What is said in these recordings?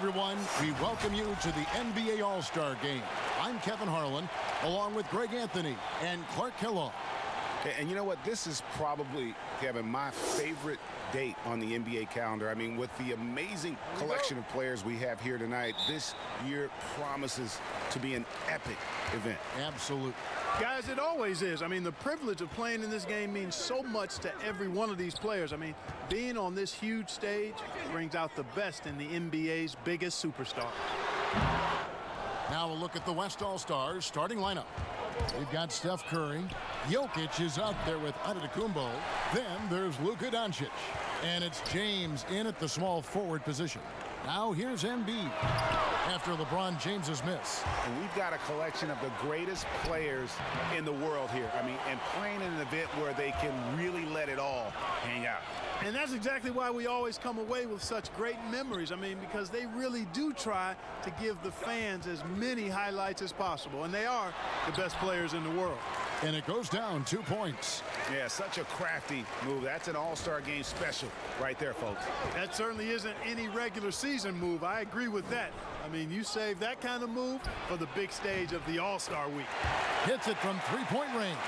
everyone. We welcome you to the NBA All-Star Game. I'm Kevin Harlan, along with Greg Anthony and Clark Kellogg. And you know what? This is probably, Kevin, my favorite date on the NBA calendar. I mean, with the amazing collection of players we have here tonight, this year promises to be an epic event. Absolutely. Guys, it always is. I mean, the privilege of playing in this game means so much to every one of these players. I mean, being on this huge stage brings out the best in the NBA's biggest superstar. Now a look at the West All-Stars starting lineup. We've got Steph Curry. Jokic is out there with Antetokounmpo. Then there's Luka Doncic. And it's James in at the small forward position. Now here's Embiid after LeBron James's miss. And we've got a collection of the greatest players in the world here. I mean, and playing in an event where they can really let it all hang out. And that's exactly why we always come away with such great memories. I mean, because they really do try to give the fans as many highlights as possible. And they are the best players in the world. And it goes down 2 points. Yeah, such a crafty move. That's an All-Star Game special right there, folks. That certainly isn't any regular season move. I agree with that. I mean, you save that kind of move for the big stage of the All-Star Week. Hits it from three-point range.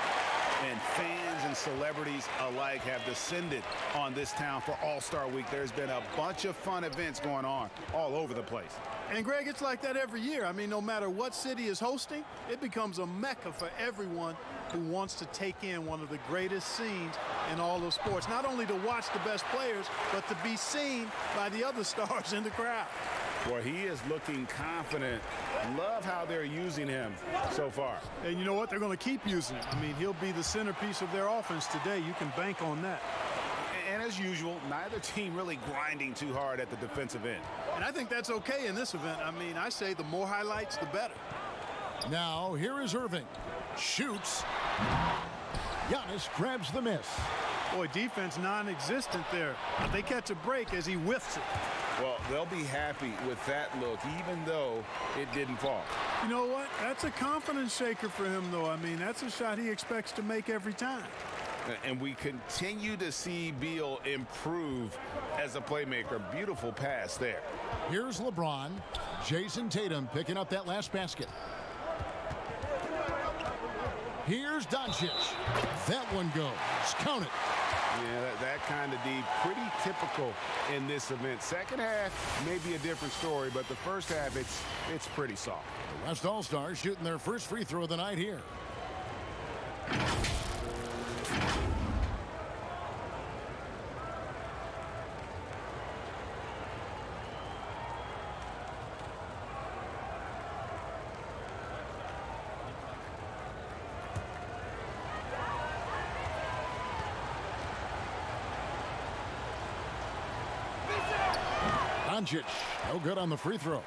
And fans and celebrities alike have descended on this town for All-Star Week. There's been a bunch of fun events going on all over the place. And, Greg, it's like that every year. I mean, no matter what city is hosting, it becomes a mecca for everyone who wants to take in one of the greatest scenes in all of sports. Not only to watch the best players, but to be seen by the other stars in the crowd. Boy, he is looking confident. Love how they're using him so far. And you know what? They're going to keep using him. I mean, he'll be the centerpiece of their offense today. You can bank on that. And as usual, neither team really grinding too hard at the defensive end. And I think that's okay in this event. I mean, I say the more highlights, the better. Now, here is Irving. Shoots. Giannis grabs the miss. Boy, defense non-existent there. But they catch a break as he whiffs it. Well, they'll be happy with that look, even though it didn't fall. You know what? That's a confidence shaker for him, though. I mean, that's a shot he expects to make every time. And we continue to see Beal improve as a playmaker. Beautiful pass there. Here's LeBron. Jason Tatum picking up that last basket. Here's Doncic. That one goes. Count it. Yeah, that kind of D, pretty typical in this event. Second half, maybe a different story, but the first half, it's pretty soft. The West All-Stars shooting their first free throw of the night here. Doncic, no good on the free throw.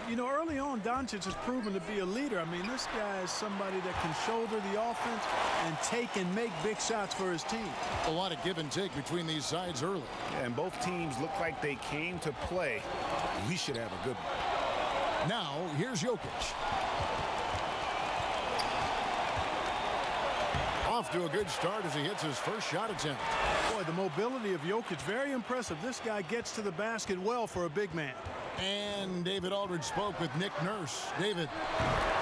You know, early on, Doncic has proven to be a leader. I mean, this guy is somebody that can shoulder the offense and take and make big shots for his team. A lot of give and take between these sides early. Yeah, and both teams look like they came to play. We should have a good one. Now, here's Jokic. Off to a good start as he hits his first shot attempt. Boy, the mobility of Jokic, very impressive. This guy gets to the basket well for a big man. And David Aldridge spoke with Nick Nurse. David.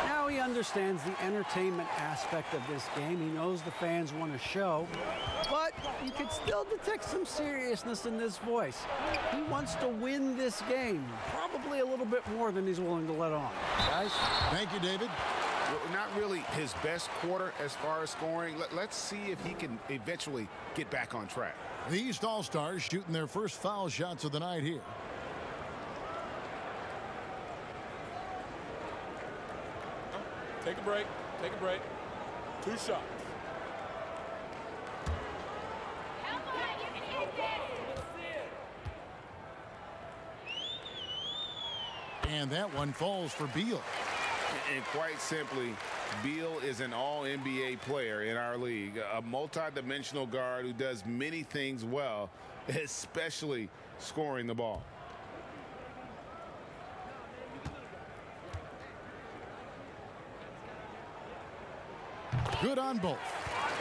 Now he understands the entertainment aspect of this game. He knows the fans want a show, but you could still detect some seriousness in this voice. He wants to win this game, probably a little bit more than he's willing to let on. Guys? Thank you, David. Not really his best quarter as far as scoring. Let's see if he can eventually get back on track. The East All-Stars shooting their first foul shots of the night here. Take a break. Take a break. 2 shots. And that one falls for Beal. And quite simply, Beal is an all-NBA player in our league, a multi-dimensional guard who does many things well, especially scoring the ball. Good on both.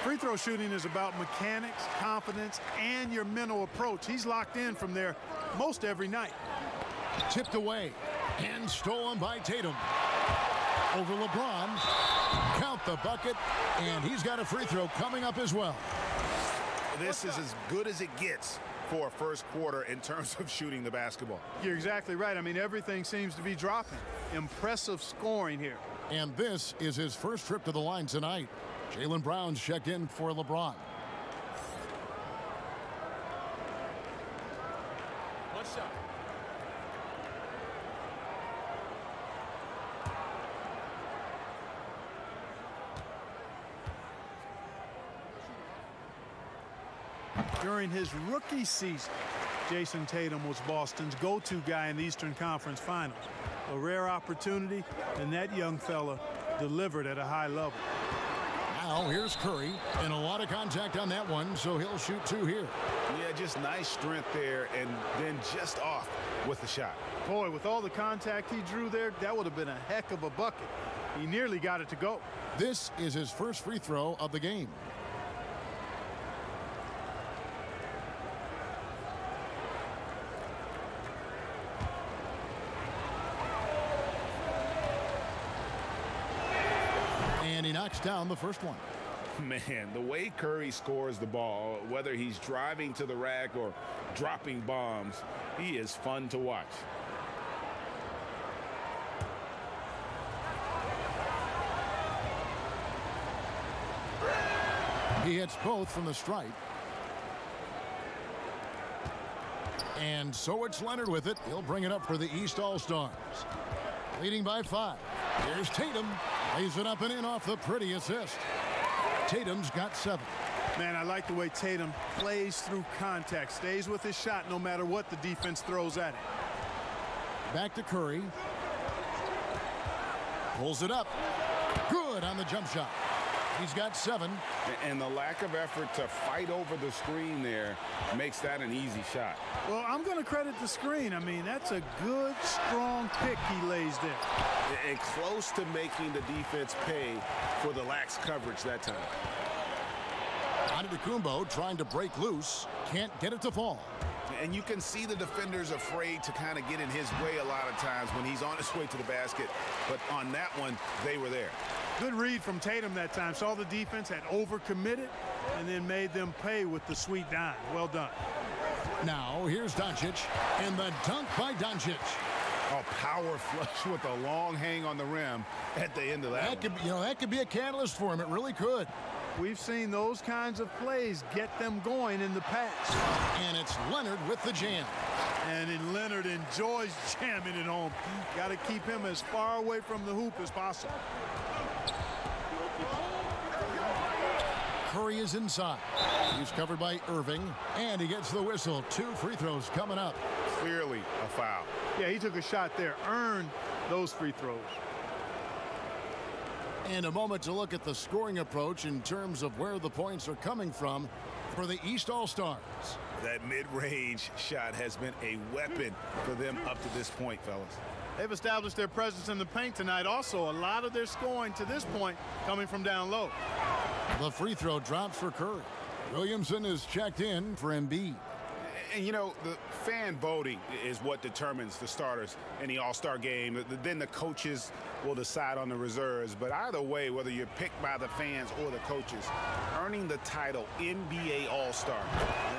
Free throw shooting is about mechanics, confidence, and your mental approach. He's locked in from there most every night. Tipped away and stolen by Tatum. Over LeBron. Count the bucket, and he's got a free throw coming up as well. This is as good as it gets for a first quarter in terms of shooting the basketball. You're exactly right. I mean, everything seems to be dropping. Impressive scoring here. And this is his first trip to the line tonight. Jaylen Brown's checked in for LeBron. One shot. During his rookie season, Jason Tatum was Boston's go-to guy in the Eastern Conference Finals. A rare opportunity, and that young fella delivered at a high level. Now here's Curry, and a lot of contact on that one, so he'll shoot 2 here. Yeah, just nice strength there, and then just off with the shot. Boy, with all the contact he drew there, that would have been a heck of a bucket. He nearly got it to go. This is his first free throw of the game. And he knocks down the first one. Man, the way Curry scores the ball, whether he's driving to the rack or dropping bombs, he is fun to watch. He hits both from the stripe. And so it's Leonard with it. He'll bring it up for the East All-Stars. Leading by 5. Here's Tatum. Lays it up and in off the pretty assist. Tatum's got 7. Man, I like the way Tatum plays through contact, stays with his shot no matter what the defense throws at him. Back to Curry. Pulls it up. Good on the jump shot. He's got 7. And the lack of effort to fight over the screen there makes that an easy shot. Well, I'm going to credit the screen. I mean, that's a good, strong pick he lays there. And close to making the defense pay for the lax coverage that time. Antetokounmpo trying to break loose. Can't get it to fall. And you can see the defenders afraid to kind of get in his way a lot of times when he's on his way to the basket. But on that one, they were there. Good read from Tatum that time. Saw the defense had overcommitted and then made them pay with the sweet dime. Well done. Now here's Doncic, and the dunk by Doncic. A power flush with a long hang on the rim at the end of that. That could be a catalyst for him. It really could. We've seen those kinds of plays get them going in the past. And it's Leonard with the jam. And Leonard enjoys jamming it home. Got to keep him as far away from the hoop as possible. Curry is inside. He's covered by Irving, and he gets the whistle. 2 free throws coming up. Clearly a foul. Yeah, he took a shot there, earned those free throws. And a moment to look at the scoring approach in terms of where the points are coming from for the East All-Stars. That mid-range shot has been a weapon for them up to this point, fellas. They've established their presence in the paint tonight. Also, a lot of their scoring to this point coming from down low. The free throw drops for Curry. Williamson is checked in for Embiid. And, you know, the fan voting is what determines the starters in the All-Star game. Then the coaches will decide on the reserves. But either way, whether you're picked by the fans or the coaches, earning the title NBA All-Star,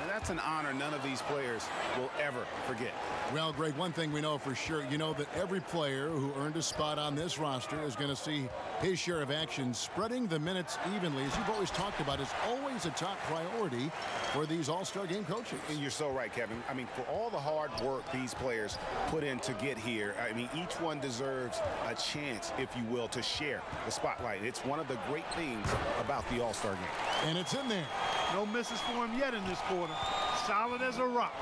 that's an honor none of these players will ever forget. Well, Greg, one thing we know for sure, you know that every player who earned a spot on this roster is going to see his share of action. Spreading the minutes evenly, as you've always talked about, is always a top priority for these All-Star game coaches. And you're so right, Kevin. I mean, for all the hard work these players put in to get here, I mean, each one deserves a chance, if you will, to share the spotlight. It's one of the great things about the All-Star game. And it's in there. No misses for him yet in this quarter. Solid as a rock.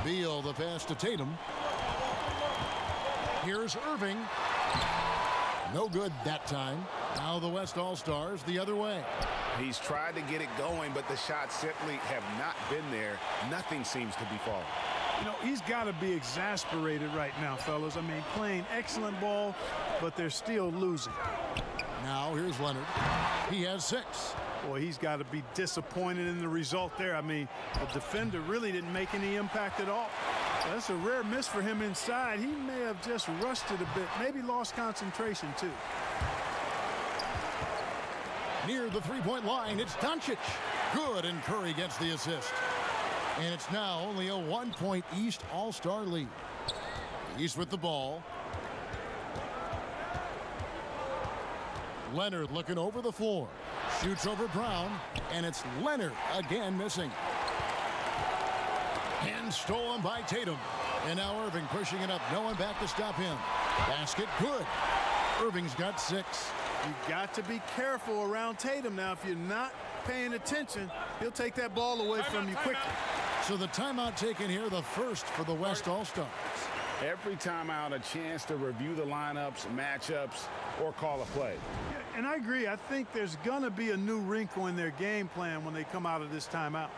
Beal, the pass to Tatum. Here's Irving. No good that time. Now the West All-Stars the other way. He's tried to get it going, but the shots simply have not been there. Nothing seems to be falling. You know, he's got to be exasperated right now, fellas. I mean, playing excellent ball, but they're still losing. Now here's Leonard. He has 6. Boy, he's got to be disappointed in the result there. I mean, the defender really didn't make any impact at all. That's a rare miss for him inside. He may have just rushed it a bit, maybe lost concentration too. Near the three-point line, it's Doncic. Good, and Curry gets the assist. And it's now only a 1-point East All-Star lead. East with the ball. Leonard looking over the floor. Shoots over Brown, and it's Leonard again missing. And stolen by Tatum. And now Irving pushing it up. No one back to stop him. Basket good. Irving's got 6. You've got to be careful around Tatum now. If you're not paying attention, he'll take that ball away from you quickly. So the timeout taken here, the first for the West All-Stars. Every timeout, a chance to review the lineups, matchups, or call a play. Yeah, and I agree. I think there's going to be a new wrinkle in their game plan when they come out of this timeout.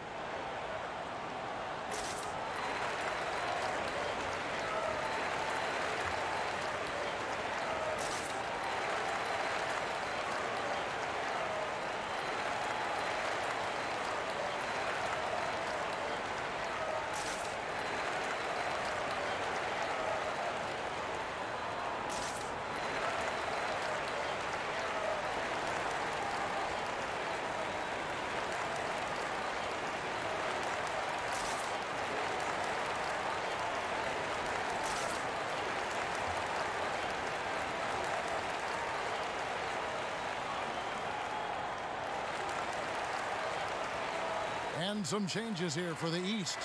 And some changes here for the East.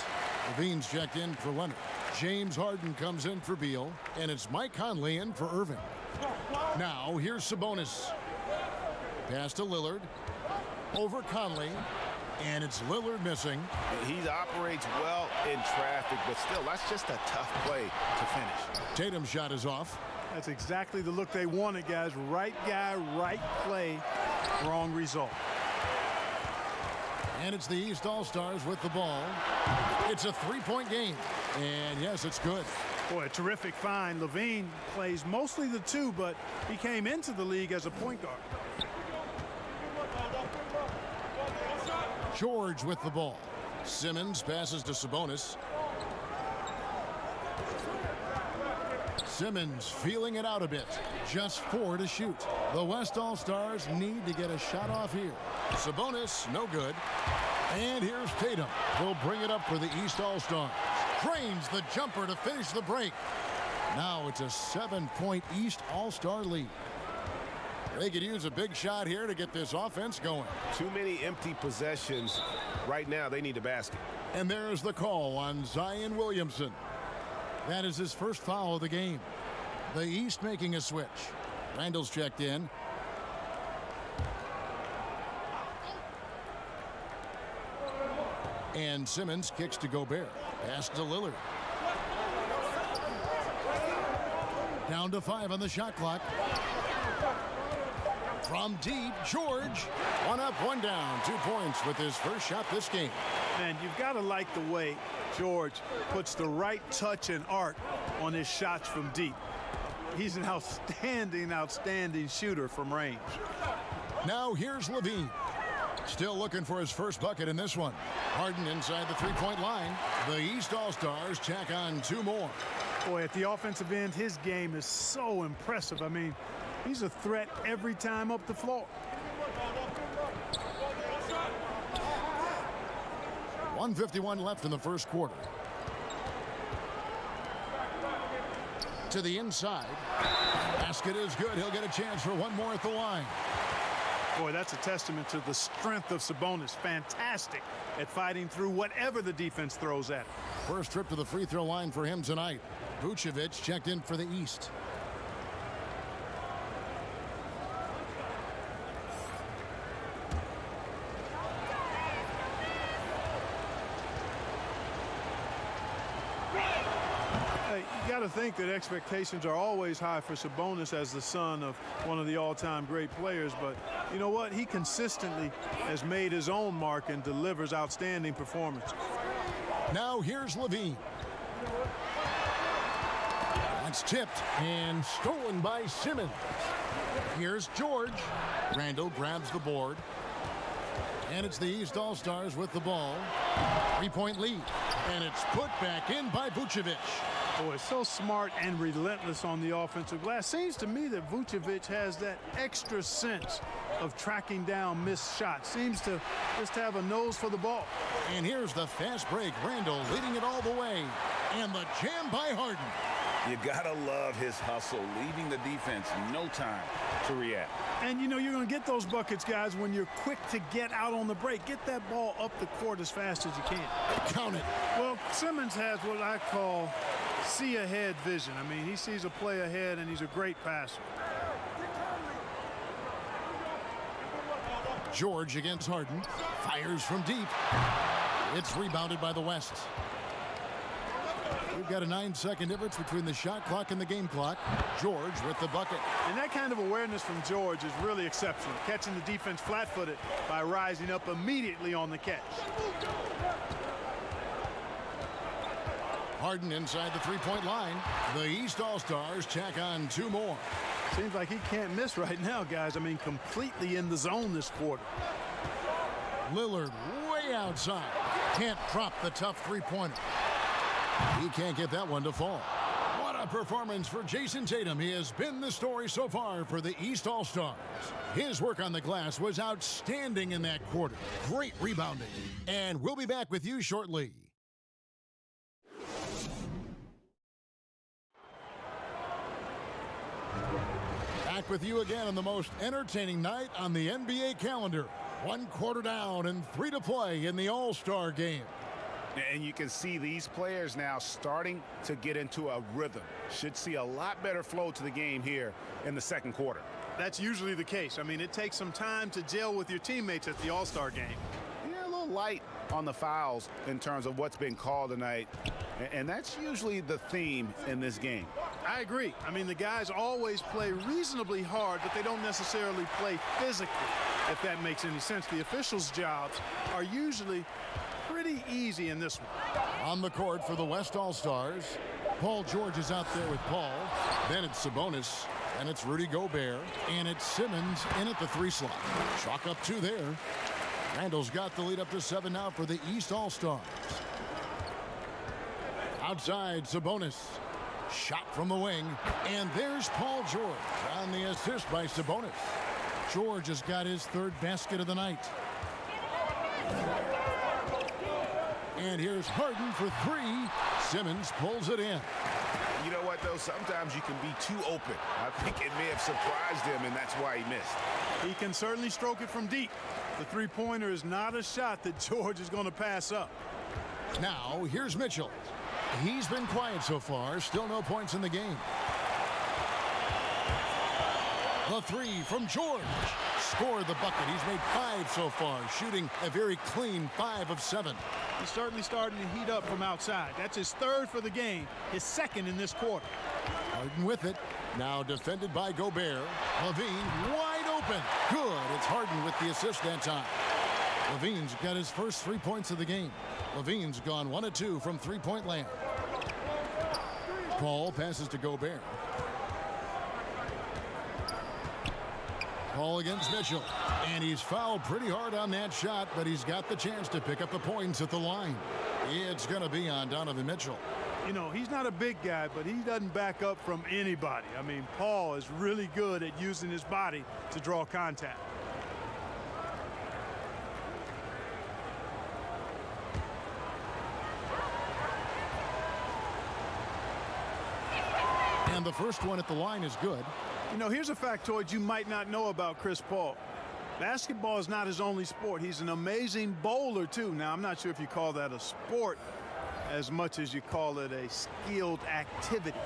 Levine's checked in for Leonard. James Harden comes in for Beal. And it's Mike Conley in for Irving. Now here's Sabonis. Pass to Lillard. Over Conley. And it's Lillard missing. He operates well in traffic, but still, that's just a tough play to finish. Tatum's shot is off. That's exactly the look they wanted, guys. Right guy, right play, wrong result. And it's the East All-Stars with the ball. It's a three-point game. And yes, it's good. Boy, a terrific find. Levine plays mostly the 2, but he came into the league as a point guard. George with the ball. Simmons passes to Sabonis. Simmons feeling it out a bit. Just 4 to shoot. The West All-Stars need to get a shot off here. Sabonis, no good. And here's Tatum. He'll bring it up for the East All-Stars. Drains the jumper to finish the break. Now it's a 7-point East All-Star lead. They could use a big shot here to get this offense going. Too many empty possessions. Right now, they need a basket. And there's the call on Zion Williamson. That is his first foul of the game. The East making a switch. Randall's checked in. And Simmons kicks to Gobert. Pass to Lillard. Down to 5 on the shot clock. From deep, George. 1 up, 1 down. 2 points with his first shot this game. Man, you've got to like the way George puts the right touch and arc on his shots from deep. He's an outstanding shooter from range. Now here's Levine. Still looking for his first bucket in this one. Harden inside the three-point line. The East All-Stars tack on 2 more. Boy, at the offensive end, his game is so impressive. I mean, he's a threat every time up the floor. .151 left in the first quarter. To the inside. Basket is good. He'll get a chance for 1 more at the line. Boy, that's a testament to the strength of Sabonis. Fantastic at fighting through whatever the defense throws at him. First trip to the free throw line for him tonight. Vucevic checked in for the East. You got to think that expectations are always high for Sabonis as the son of one of the all-time great players. But you know what? He consistently has made his own mark and delivers outstanding performance. Now here's Levine. That's tipped and stolen by Simmons. Here's George. Randall grabs the board. And it's the East All-Stars with the ball. 3-point lead. And it's put back in by Vucevic. Boy, so smart and relentless on the offensive glass. Seems to me that Vucevic has that extra sense of tracking down missed shots. Seems to just have a nose for the ball. And here's the fast break. Randall leading it all the way. And the jam by Harden. You gotta love his hustle, leaving the defense no time to react. And, you know, you're going to get those buckets, guys, when you're quick to get out on the break. Get that ball up the court as fast as you can. Count it. Well, Simmons has what I call see-ahead vision. I mean, he sees a play ahead, and he's a great passer. George against Harden. Fires from deep. It's rebounded by the West. We've got a 9-second difference between the shot clock and the game clock. George with the bucket. And that kind of awareness from George is really exceptional, catching the defense flat-footed by rising up immediately on the catch. Harden inside the three-point line. The East All-Stars tack on 2 more. Seems like he can't miss right now, guys. I mean, completely in the zone this quarter. Lillard way outside. Can't drop the tough three-pointer. He can't get that one to fall. What a performance for Jason Tatum. He has been the story so far for the East All-Stars. His work on the glass was outstanding in that quarter. Great rebounding. And we'll be back with you shortly. Back with you again on the most entertaining night on the NBA calendar. 1 quarter down and 3 to play in the All-Star game. And you can see these players now starting to get into a rhythm. Should see a lot better flow to the game here in the second quarter. That's usually the case. I mean, it takes some time to gel with your teammates at the All-Star game. Yeah, a little light on the fouls in terms of what's been called tonight. And that's usually the theme in this game. I agree. I mean, the guys always play reasonably hard, but they don't necessarily play physically, if that makes any sense. The officials' jobs are usually pretty easy in this one. On the court for the West All-Stars, Paul George is out there with Paul. Then it's Sabonis, and it's Rudy Gobert, and it's Simmons in at the 3 slot. Chalk up 2 there. Randall's got the lead up to 7 now for the East All-Stars. Outside, Sabonis. Shot from the wing, and there's Paul George on the assist by Sabonis. George has got his 3rd basket of the night. And here's Harden for 3. Simmons pulls it in. You know what, though? Sometimes you can be too open. I think it may have surprised him, and that's why he missed. He can certainly stroke it from deep. The three-pointer is not a shot that George is going to pass up. Now, here's Mitchell. He's been quiet so far. Still no points in the game. The 3 from George. Scored the bucket. He's made 5 so far, shooting a very clean 5 of 7. He's certainly starting to heat up from outside. That's his 3rd for the game, his 2nd in this quarter. Harden with it. Now defended by Gobert. Levine wide open. Good. It's Harden with the assist that time. Levine's got his first 3 points of the game. Levine's gone 1 of 2 from three-point land. Paul passes to Gobert. Paul against Mitchell. And he's fouled pretty hard on that shot, but he's got the chance to pick up the points at the line. It's going to be on Donovan Mitchell. You know, he's not a big guy, but he doesn't back up from anybody. I mean, Paul is really good at using his body to draw contact. And the first one at the line is good. You know, here's a factoid you might not know about Chris Paul. Basketball is not his only sport. He's an amazing bowler, too. Now, I'm not sure if you call that a sport as much as you call it a skilled activity,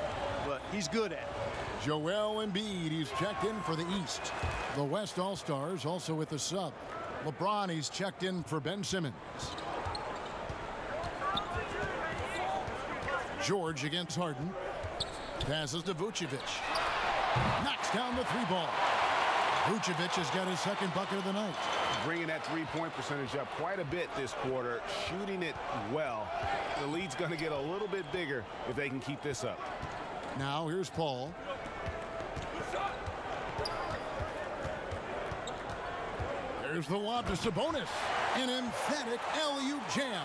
but he's good at it. Joel Embiid, he's checked in for the East. The West All-Stars also with the sub. LeBron, he's checked in for Ben Simmons. George against Harden. Passes to Vucevic. Knocks down the 3 ball. Vucevic has got his 2nd bucket of the night. Bringing that three-point percentage up quite a bit this quarter, shooting it well. The lead's going to get a little bit bigger if they can keep this up. Now here's Paul. There's the lob to Sabonis. An emphatic alley-oop jam.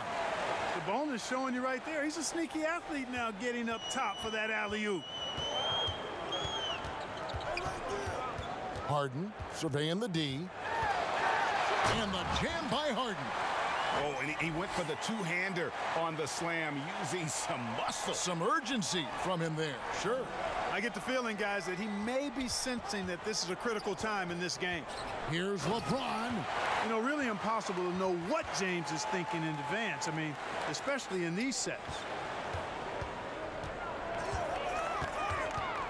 Sabonis showing you right there. He's a sneaky athlete now, getting up top for that alley-oop. Harden surveying the D. And the jam by Harden. Oh, and he went for the two-hander on the slam, using some muscle. Some urgency from him there. Sure. I get the feeling, guys, that he may be sensing that this is a critical time in this game. Here's LeBron. You know, really impossible to know what James is thinking in advance. I mean, especially in these sets.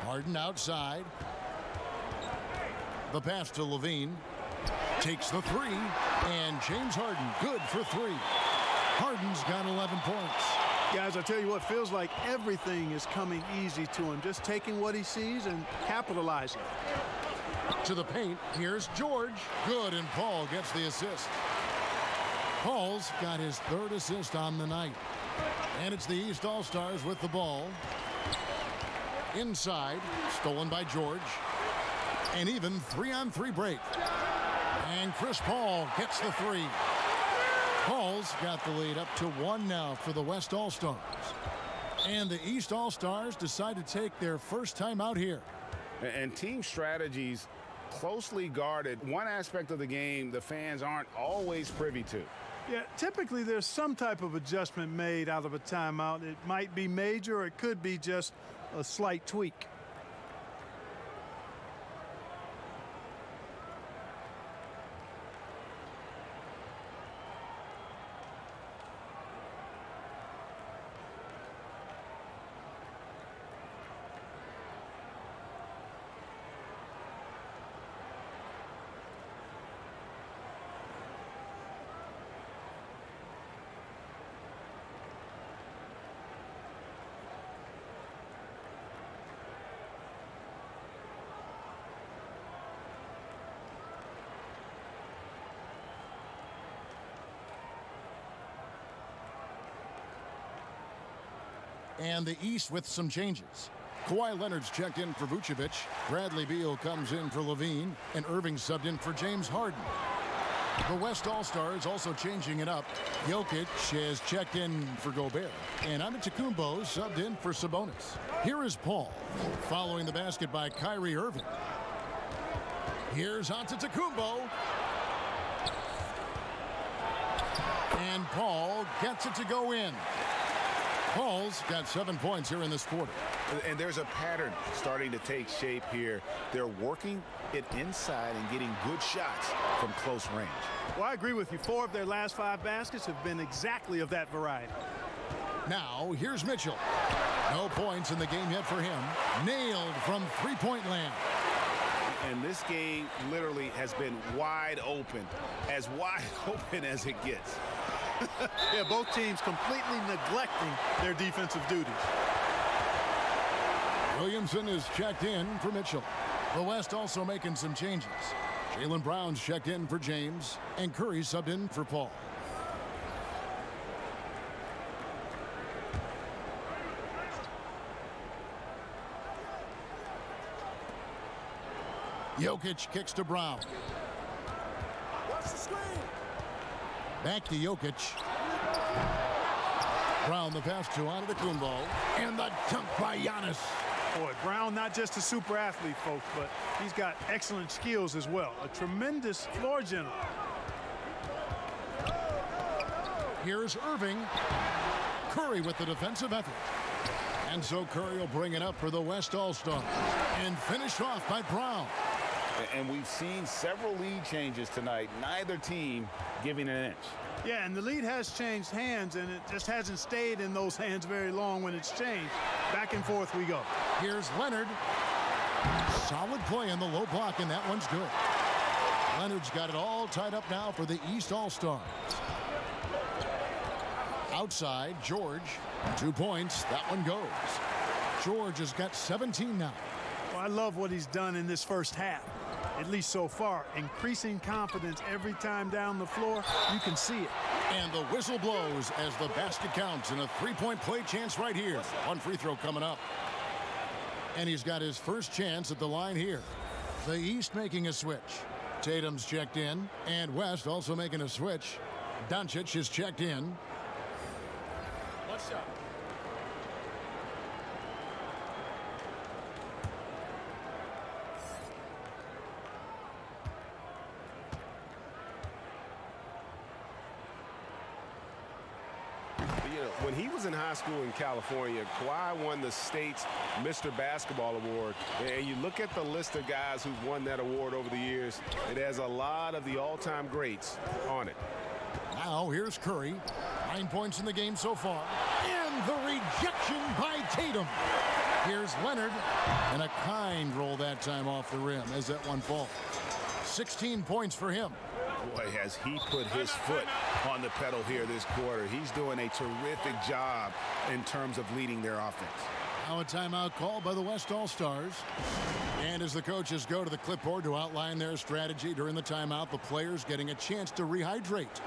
Harden outside. The pass to Levine. Takes the three. And James Harden good for three. Harden's got 11 points. Guys, I tell you what, feels like everything is coming easy to him. Just taking what he sees and capitalizing. To the paint, here's George. Good, and Paul gets the assist. Paul's got his third assist on the night. And it's the East All-Stars with the ball. Inside, stolen by George. And even 3-on-3 break. And Chris Paul gets the three. Paul's got the lead up to 1 now for the West All-Stars. And the East All-Stars decide to take their first time out here. And team strategies closely guarded. One aspect of the game the fans aren't always privy to. Yeah, typically there's some type of adjustment made out of a timeout. It might be major, or it could be just a slight tweak. And the East with some changes. Kawhi Leonard's checked in for Vucevic. Bradley Beal comes in for Levine. And Irving subbed in for James Harden. The West All-Stars also changing it up. Jokic has checked in for Gobert. And Antetokounmpo subbed in for Sabonis. Here is Paul, following the basket by Kyrie Irving. Here's Antetokounmpo. And Paul gets it to go in. Paul's got 7 points here in this quarter. And there's a pattern starting to take shape here. They're working it inside and getting good shots from close range. Well, I agree with you. 4 of their last 5 baskets have been exactly of that variety. Now, here's Mitchell. No points in the game yet for him. Nailed from three-point land. And this game literally has been wide open as it gets. Yeah, both teams completely neglecting their defensive duties. Williamson is checked in for Mitchell. The West also making some changes. Jaylen Brown's checked in for James, and Curry subbed in for Paul. Jokic kicks to Brown. Watch the screen. Back to Jokic. Brown the pass to Antetokounmpo. And the dunk by Giannis. Boy, Brown not just a super athlete, folks, but he's got excellent skills as well. A tremendous floor general. Here's Irving. Curry with the defensive effort. And so Curry will bring it up for the West All-Stars. And finished off by Brown. And we've seen several lead changes tonight. Neither team giving an inch. Yeah, and the lead has changed hands, and it just hasn't stayed in those hands very long when it's changed. Back and forth we go. Here's Leonard. Solid play in the low block, and that one's good. Leonard's got it all tied up now for the East All-Stars. Outside, George. 2 points. That one goes. George has got 17 now. Well, I love what he's done in this first half, at least so far. Increasing confidence every time down the floor. You can see it. And the whistle blows as the basket counts, and a three-point play chance right here. One free throw coming up. And he's got his first chance at the line here. The East making a switch. Tatum's checked in, and West also making a switch. Doncic is checked in. Last shot. You know, when he was in high school in California, Kawhi won the state's Mr. Basketball Award. And you look at the list of guys who've won that award over the years, it has a lot of the all-time greats on it. Now here's Curry. 9 points in the game so far. And the rejection by Tatum. Here's Leonard. And a kind roll that time off the rim as that one falls. 16 points for him. Boy, has he put his foot on the pedal here this quarter. He's doing a terrific job in terms of leading their offense. Now a timeout called by the West All-Stars. And as the coaches go to the clipboard to outline their strategy during the timeout, the players getting a chance to rehydrate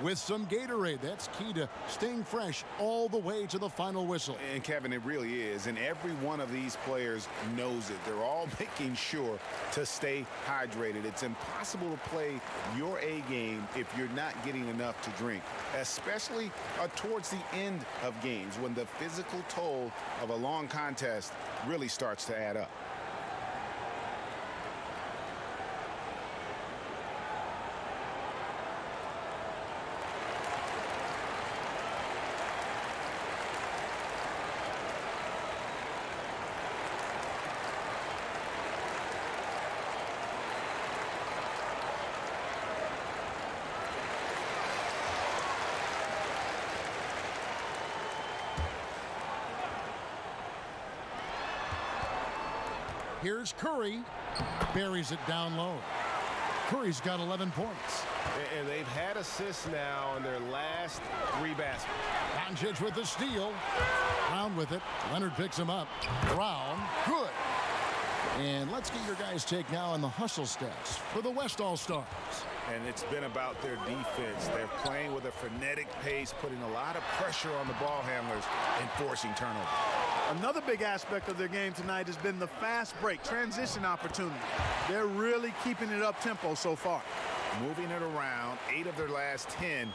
with some Gatorade. That's key to staying fresh all the way to the final whistle. And Kevin, it really is. And every one of these players knows it. They're all making sure to stay hydrated. It's impossible to play your A game if you're not getting enough to drink, especially towards the end of games when the physical toll of a long contest really starts to add up. Here's Curry. Buries it down low. Curry's got 11 points. And they've had assists now on their last 3 baskets. Doncic with the steal. Brown with it. Leonard picks him up. Brown, good. And let's get your guys' take now on the hustle stats for the West All-Stars. And it's been about their defense. They're playing with a frenetic pace, putting a lot of pressure on the ball handlers and forcing turnovers. Another big aspect of their game tonight has been the fast break, transition opportunity. They're really keeping it up-tempo so far. Moving it around, 8 of their last 10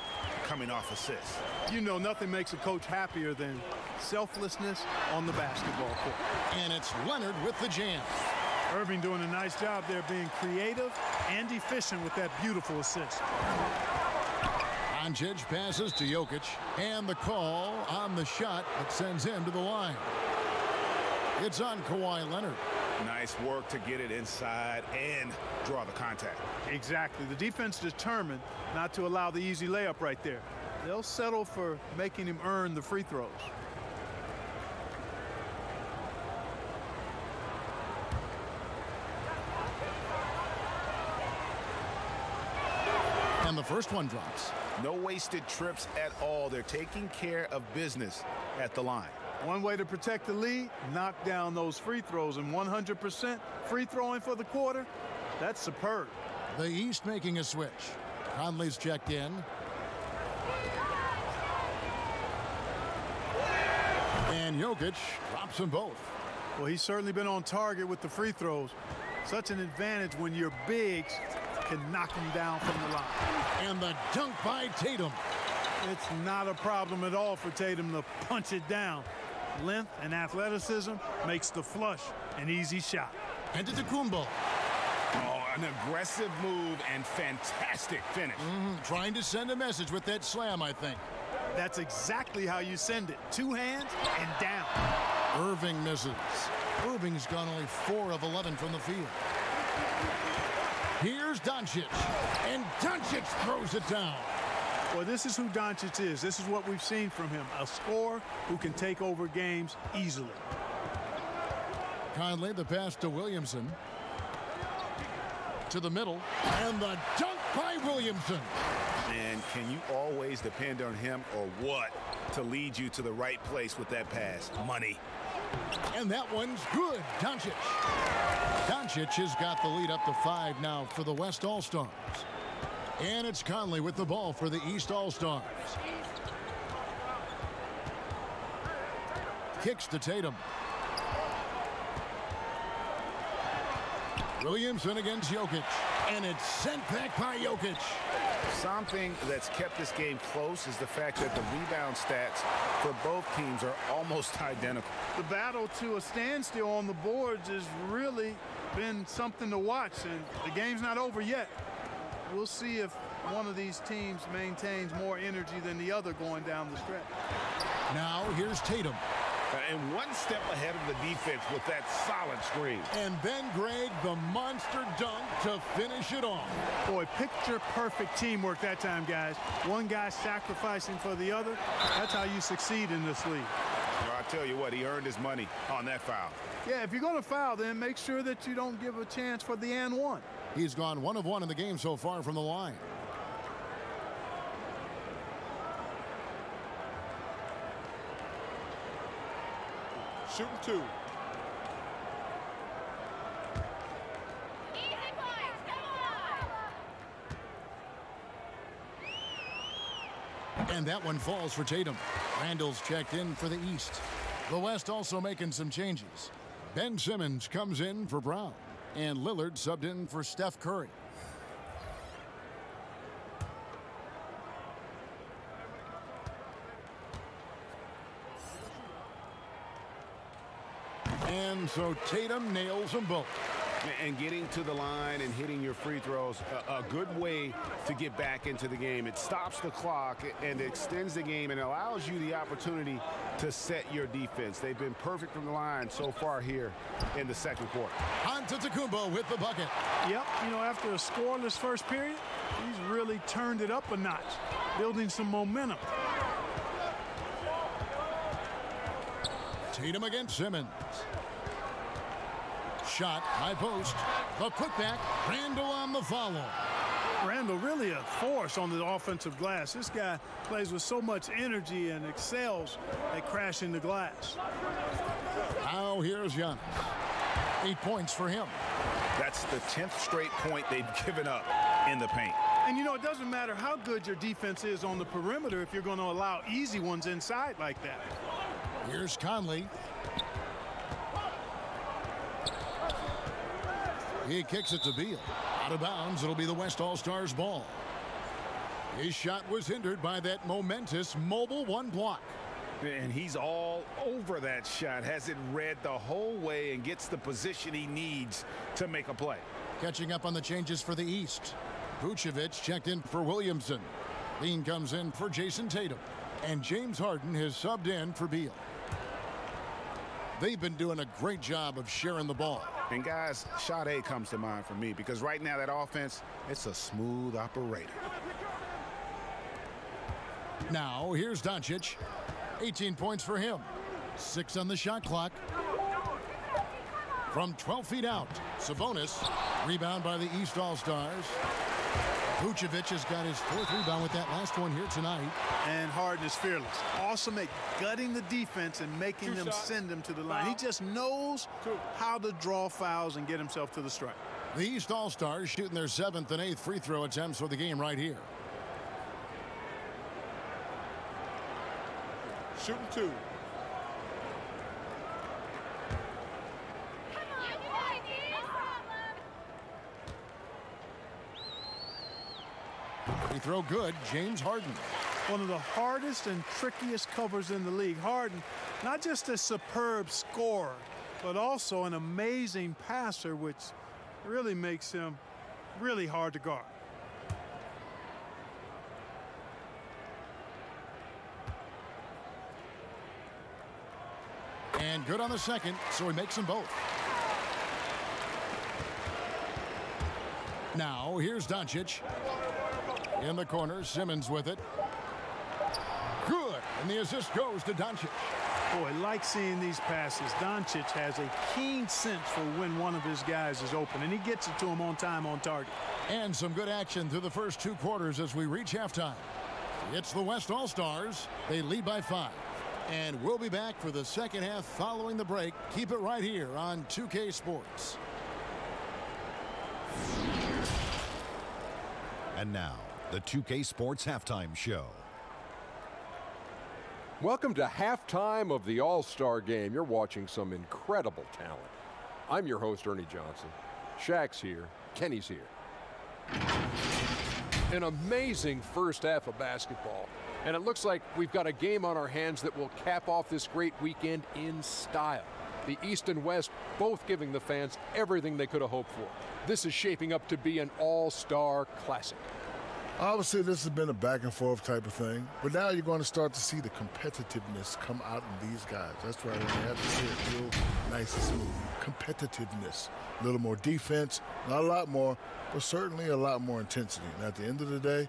coming off assists. You know, nothing makes a coach happier than selflessness on the basketball court. And it's Leonard with the jam. Irving doing a nice job there being creative and efficient with that beautiful assist. Doncic passes to Jokic, and the call on the shot that sends him to the line. It's on Kawhi Leonard. Nice work to get it inside and draw the contact. Exactly. The defense determined not to allow the easy layup right there. They'll settle for making him earn the free throws. And the first one drops. No wasted trips at all. They're taking care of business at the line. One way to protect the lead, knock down those free throws, and 100% free throwing for the quarter, that's superb. The East making a switch. Conley's checked in. And Jokic drops them both. Well, he's certainly been on target with the free throws. Such an advantage when your bigs can knock him down from the line. And the dunk by Tatum. It's not a problem at all for Tatum to punch it down. Length and athleticism makes the flush an easy shot. And to Antetokounmpo. Oh, an aggressive move and fantastic finish. Trying to send a message with that slam, I think. That's exactly how you send it. 2 hands and down. Irving misses. Irving's gone only 4 of 11 from the field. Here's Doncic. And Doncic throws it down. Well, this is who Doncic is. This is what we've seen from him. A scorer who can take over games easily. Conley, the pass to Williamson. To the middle. And the dunk by Williamson. And can you always depend on him or what to lead you to the right place with that pass? Money. And that one's good. Doncic. Doncic has got the lead up to 5 now for the West All-Stars. And it's Conley with the ball for the East All-Stars. Kicks to Tatum. Williamson against Jokic. And it's sent back by Jokic. Something that's kept this game close is the fact that the rebound stats for both teams are almost identical. The battle to a standstill on the boards has really been something to watch, and the game's not over yet. We'll see if one of these teams maintains more energy than the other going down the stretch. Now here's Tatum. And one step ahead of the defense with that solid screen. And then Greg, the monster dunk to finish it off. Boy, picture-perfect teamwork that time, guys. One guy sacrificing for the other. That's how you succeed in this league. Well, I tell you what, he earned his money on that foul. Yeah, if you're going to foul, then make sure that you don't give a chance for the and one. He's gone 1 of 1 in the game so far from the line. Shooting 2. And that one falls for Tatum. Randall's checked in for the East. The West also making some changes. Ben Simmons comes in for Brown. And Lillard subbed in for Steph Curry. And so Tatum nails them both. And getting to the line and hitting your free throws, a good way to get back into the game. It stops the clock and extends the game and allows you the opportunity to set your defense. They've been perfect from the line so far here in the second quarter. Antetokounmpo with the bucket. Yep, you know, after a scoreless first period, he's really turned it up a notch, building some momentum. Tatum against Simmons. Shot, high post. The putback. Randall on the follow. Randall really a force on the offensive glass. This guy plays with so much energy and excels at crashing the glass. Now here's Giannis. 8 points for him. That's the 10th straight point they've given up in the paint. And you know, it doesn't matter how good your defense is on the perimeter if you're going to allow easy ones inside like that. Here's Conley. He kicks it to Beal. Out of bounds, it'll be the West All-Stars ball. His shot was hindered by that momentous mobile one block. And he's all over that shot, has it read the whole way and gets the position he needs to make a play. Catching up on the changes for the East. Vucevic checked in for Williamson. Lean comes in for Jason Tatum. And James Harden has subbed in for Beal. They've been doing a great job of sharing the ball. And guys, shot A comes to mind for me because right now that offense, it's a smooth operator. Now here's Doncic. 18 points for him. 6 on the shot clock. From 12 feet out, Sabonis. Rebound by the East All-Stars. Vucevic has got his 4th rebound with that last one here tonight. And Harden is fearless. Awesome at gutting the defense and making them send him to the line. He just knows how to draw fouls and get himself to the strike. The East All-Stars shooting their 7th and 8th free throw attempts for the game right here. Shooting 2. Free throw good, James Harden. One of the hardest and trickiest covers in the league. Harden, not just a superb scorer, but also an amazing passer, which really makes him really hard to guard. And good on the second, so he makes them both. Now, here's Doncic. In the corner, Simmons with it. Good, and the assist goes to Doncic. Boy, I like seeing these passes. Doncic has a keen sense for when one of his guys is open, and he gets it to him on time, on target. And some good action through the first 2 quarters as we reach halftime. It's the West All-Stars. They lead by 5. And we'll be back for the second half following the break. Keep it right here on 2K Sports. And now, the 2K Sports Halftime Show. Welcome to halftime of the All-Star Game. You're watching some incredible talent. I'm your host, Ernie Johnson. Shaq's here. Kenny's here. An amazing first half of basketball. And it looks like we've got a game on our hands that will cap off this great weekend in style. The East and West both giving the fans everything they could have hoped for. This is shaping up to be an all-star classic. Obviously, this has been a back-and-forth type of thing, but now you're going to start to see the competitiveness come out in these guys. That's why they have to see it real nice and smooth. Competitiveness, a little more defense, not a lot more, but certainly a lot more intensity. And at the end of the day,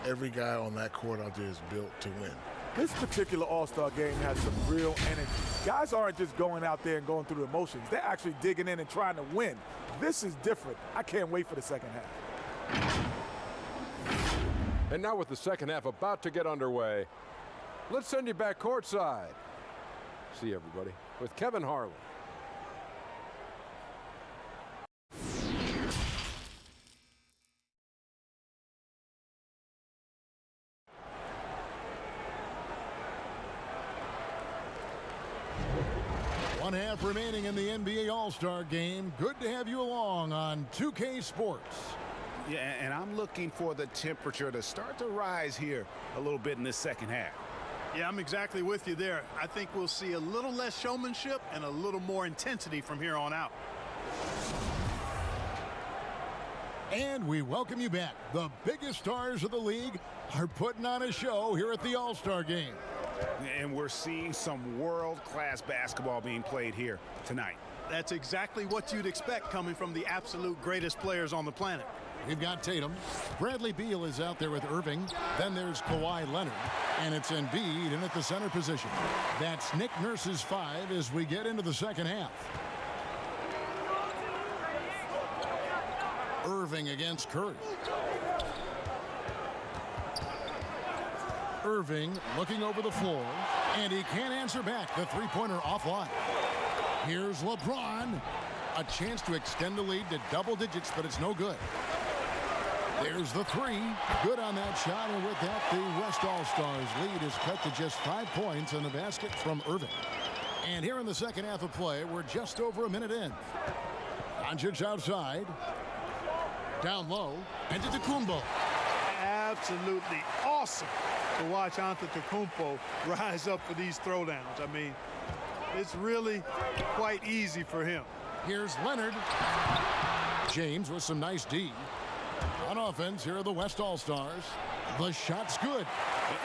every guy on that court out there is built to win. This particular All-Star game has some real energy. Guys aren't just going out there and going through the emotions. They're actually digging in and trying to win. This is different. I can't wait for the second half. And now with the second half about to get underway, let's send you back courtside. See everybody with Kevin Harlan. One half remaining in the NBA All-Star Game. Good to have you along on 2K Sports. Yeah, and I'm looking for the temperature to start to rise here a little bit in this second half. Yeah, I'm exactly with you there. I think we'll see a little less showmanship and a little more intensity from here on out. And we welcome you back. The biggest stars of the league are putting on a show here at the All-Star Game. And we're seeing some world-class basketball being played here tonight. That's exactly what you'd expect coming from the absolute greatest players on the planet. We've got Tatum. Bradley Beal is out there with Irving. Then there's Kawhi Leonard. And it's Embiid in at the center position. That's Nick Nurse's 5 as we get into the second half. Irving against Curry. Irving looking over the floor. And he can't answer back. The three-pointer offline. Here's LeBron. A chance to extend the lead to double digits, but it's no good. There's the three. Good on that shot, and with that, the West All-Stars lead is cut to just 5 points on the basket from Irving. And here in the second half of play, we're just over a minute in. Doncic outside. Down low. And to Antetokounmpo. Absolutely awesome to watch Antetokounmpo rise up for these throwdowns. I mean, it's really quite easy for him. Here's Leonard. James with some nice D. On offense, here are the West All-Stars. The shot's good.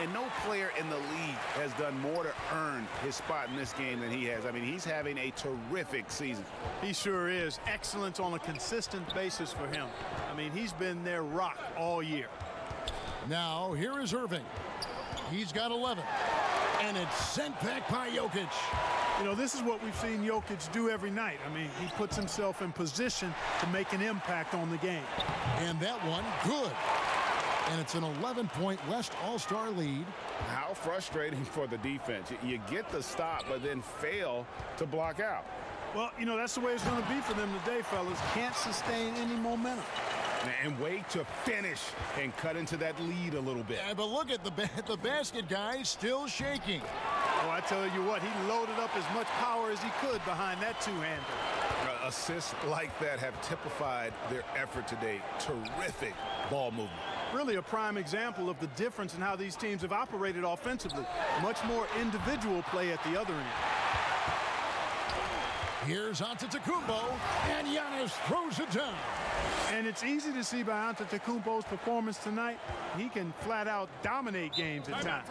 And no player in the league has done more to earn his spot in this game than he has. I mean, he's having a terrific season. He sure is. Excellence on a consistent basis for him. I mean, he's been their rock all year. Now, here is Irving. He's got 11. And it's sent back by Jokic. You know, this is what we've seen Jokic do every night. I mean, he puts himself in position to make an impact on the game. And that one, good. And it's an 11-point West All-Star lead. How frustrating for the defense. You get the stop, but then fail to block out. Well, you know, that's the way it's going to be for them today, fellas. Can't sustain any momentum. And wait to finish and cut into that lead a little bit. Yeah, but look at the basket guy still shaking. Oh, I tell you what, he loaded up as much power as he could behind that two-hander. Assists like that have typified their effort today. Terrific ball movement. Really a prime example of the difference in how these teams have operated offensively. Much more individual play at the other end. Here's Antetokounmpo, and Giannis throws it down. And it's easy to see by Antetokounmpo's performance tonight, he can flat out dominate games at times.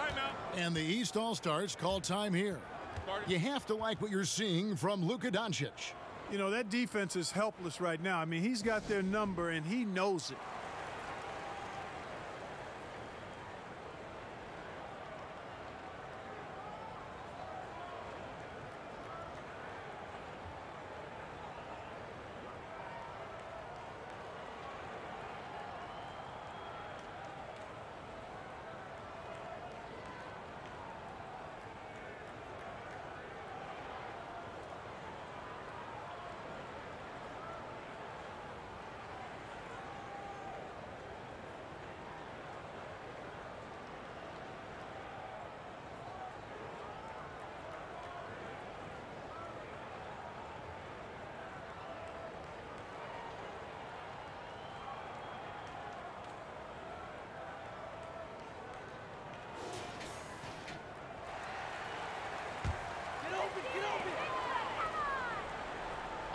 And the East All-Stars call time here. You have to like what you're seeing from Luka Doncic. You know, that defense is helpless right now. I mean, he's got their number, and he knows it.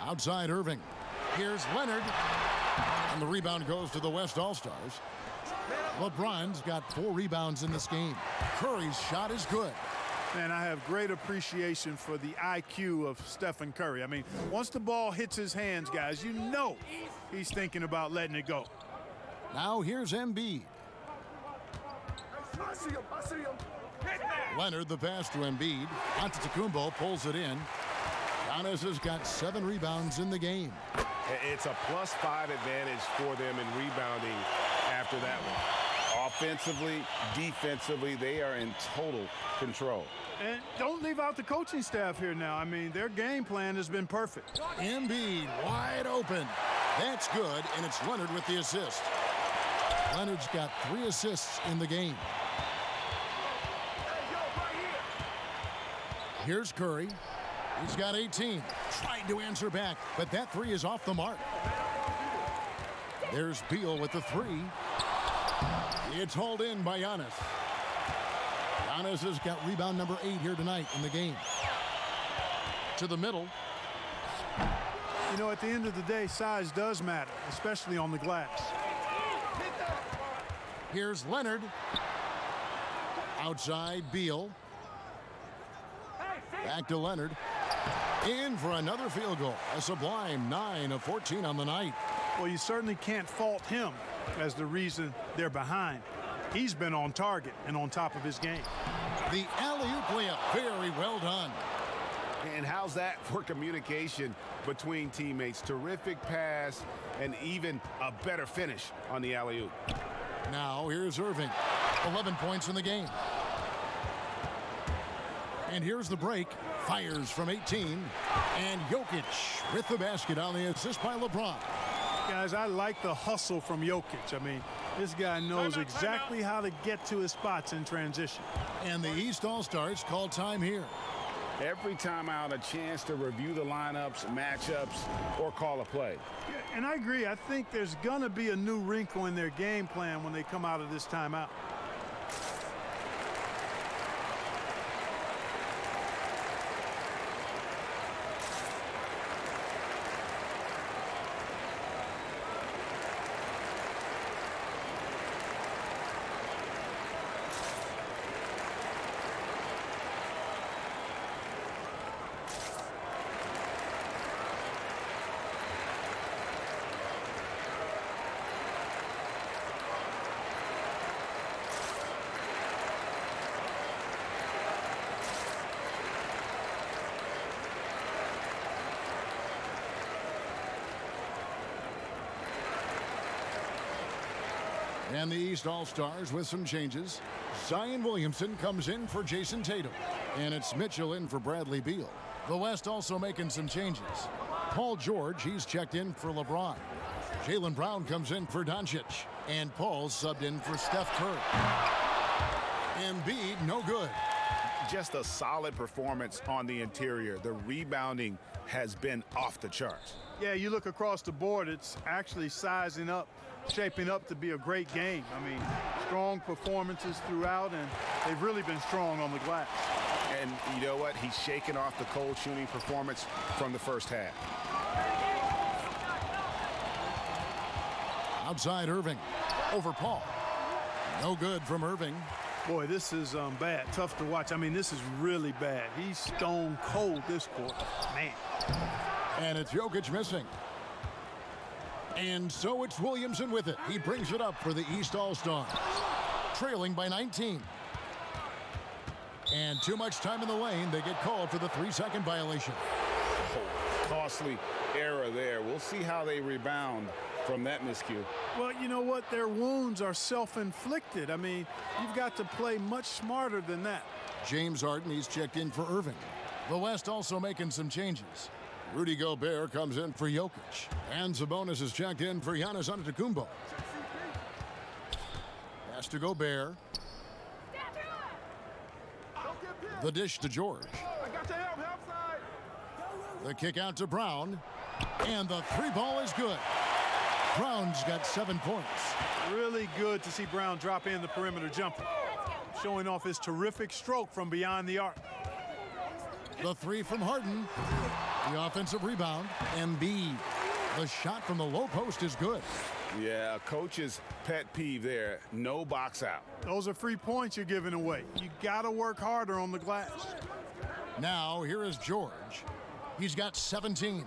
Outside Irving. Here's Leonard. And the rebound goes to the West All-Stars. LeBron's got 4 rebounds in this game. Curry's shot is good. Man, I have great appreciation for the IQ of Stephen Curry. I mean, once the ball hits his hands, guys, you know he's thinking about letting it go. Now here's Embiid. I see him. Leonard, the pass to Embiid. Antetokounmpo pulls it in. Giannis has got 7 rebounds in the game. It's a +5 advantage for them in rebounding after that one. Offensively, defensively, they are in total control. And don't leave out the coaching staff here now. I mean, their game plan has been perfect. Embiid wide open. That's good, and it's Leonard with the assist. Leonard's got 3 assists in the game. Here's Curry. He's got 18. Tried to answer back, but that 3 is off the mark. There's Beal with the 3. It's hauled in by Giannis. Giannis has got rebound number 8 here tonight in the game. To the middle. You know, at the end of the day, size does matter, especially on the glass. Here's Leonard. Outside Beal. Back to Leonard. In for another field goal. A sublime 9 of 14 on the night. Well, you certainly can't fault him as the reason they're behind. He's been on target and on top of his game. The alley-oop layup, very well done. And how's that for communication between teammates? Terrific pass and even a better finish on the alley-oop. Now here's Irving. 11 points in the game. And here's the break. Fires from 18. And Jokic with the basket on the assist by LeBron. Guys, I like the hustle from Jokic. I mean, this guy knows exactly how to get to his spots in transition. And the East All-Stars call time here. Every time out, a chance to review the lineups, matchups, or call a play. Yeah, and I agree. I think there's going to be a new wrinkle in their game plan when they come out of this timeout. And the East All-Stars with some changes. Zion Williamson comes in for Jason Tatum. And it's Mitchell in for Bradley Beal. The West also making some changes. Paul George, he's checked in for LeBron. Jaylen Brown comes in for Doncic. And Paul's subbed in for Steph Curry. Embiid, no good. Just a solid performance on the interior. The rebounding has been off the charts. Yeah, you look across the board, it's actually sizing up, shaping up to be a great game. I mean, strong performances throughout, and they've really been strong on the glass. And you know what? He's shaking off the cold shooting performance from the first half. Outside Irving. Over Paul. No good from Irving. Boy, this is bad. Tough to watch. I mean, this is really bad. He's stone cold this quarter. Man. And it's Jokic missing. And so it's Williamson with it. He brings it up for the East All-Stars. Trailing by 19. And too much time in the lane. They get called for the 3-second violation. Oh, costly error there. We'll see how they rebound from that miscue. Well, you know what? Their wounds are self-inflicted. I mean, you've got to play much smarter than that. James Harden, he's checked in for Irving. The West also making some changes. Rudy Gobert comes in for Jokic. And Sabonis is checked in for Giannis Antetokounmpo. Pass to Gobert. The dish to George. The kick out to Brown. And the 3-ball is good. Brown's got 7 points. Really good to see Brown drop in the perimeter jumper, showing off his terrific stroke from beyond the arc. The three from Harden. The offensive rebound. Embiid. The shot from the low post is good. Yeah, coach's pet peeve there. No box out. Those are free points you're giving away. You got to work harder on the glass. Now here is George. He's got 17.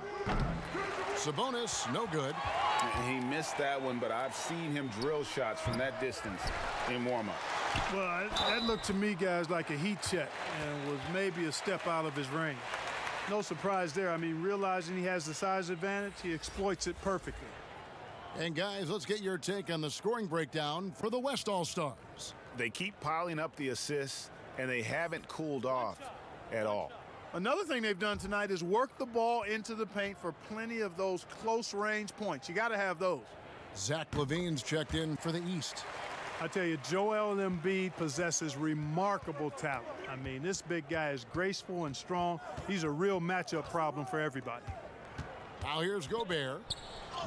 Sabonis, no good. He missed that one, but I've seen him drill shots from that distance in warm-up. Well, that looked to me, guys, like a heat check and was maybe a step out of his range. No surprise there. I mean, realizing he has the size advantage, he exploits it perfectly. And guys, let's get your take on the scoring breakdown for the West All-Stars. They keep piling up the assists, and they haven't cooled off at all. Another thing they've done tonight is work the ball into the paint for plenty of those close-range points. You got to have those. Zach LaVine's checked in for the East. I tell you, Joel Embiid possesses remarkable talent. I mean, this big guy is graceful and strong. He's a real matchup problem for everybody. Now here's Gobert.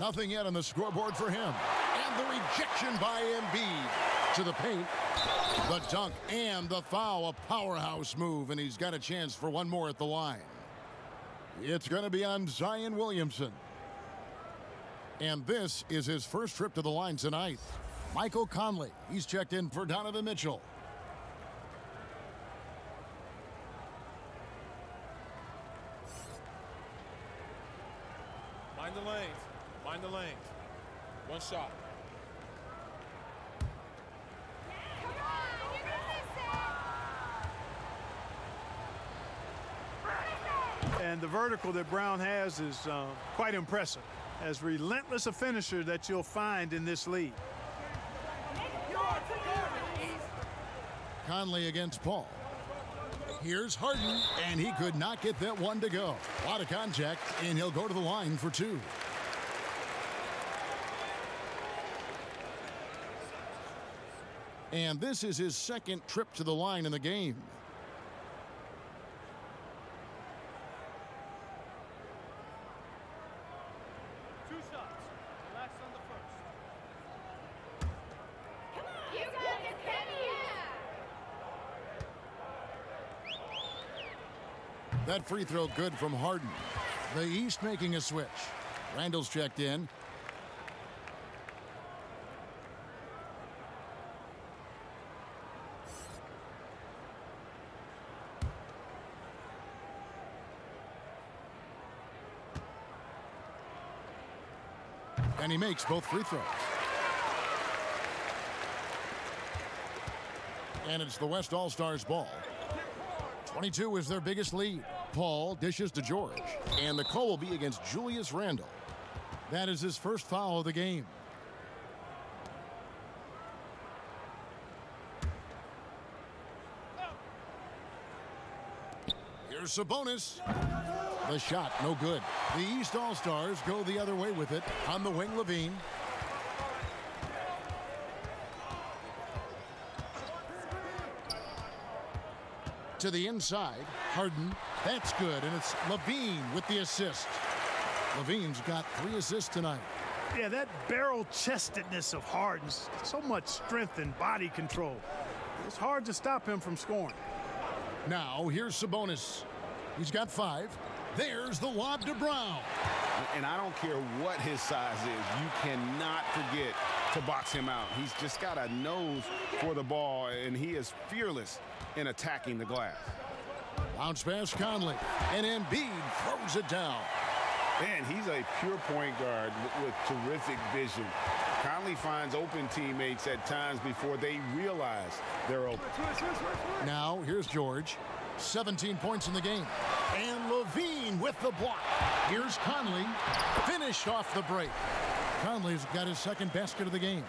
Nothing yet on the scoreboard for him. And the rejection by Embiid to the paint. The dunk and the foul, a powerhouse move, and he's got a chance for one more at the line. It's going to be on Zion Williamson. And this is his first trip to the line tonight. Michael Conley, he's checked in for Donovan Mitchell. Mind the lanes. Mind the lanes. One shot. And the vertical that Brown has is quite impressive. As relentless a finisher that you'll find in this league. Conley against Paul. Here's Harden, and he could not get that one to go. A lot of contact, and he'll go to the line for two. And this is his second trip to the line in the game. That free throw good from Harden. The East making a switch. Randall's checked in. And he makes both free throws. And it's the West All-Stars ball. 22 is their biggest lead. Paul dishes to George. And the call will be against Julius Randle. That is his first foul of the game. Here's Sabonis. The shot, no good. The East All-Stars go the other way with it. On the wing, LaVine. To the inside, Harden. That's good, and it's LaVine with the assist. LaVine's got 3 assists tonight. Yeah, that barrel-chestedness of Harden's, so much strength and body control. It's hard to stop him from scoring. Now, here's Sabonis. He's got 5. There's the lob to Brown. And I don't care what his size is. You cannot forget to box him out. He's just got a nose for the ball, and he is fearless in attacking the glass. Bounce pass Conley, and Embiid throws it down. And he's a pure point guard with terrific vision. Conley finds open teammates at times before they realize they're open. Now, here's George. 17 points in the game. And LaVine with the block. Here's Conley. Finish off the break. Conley's got his second basket of the game.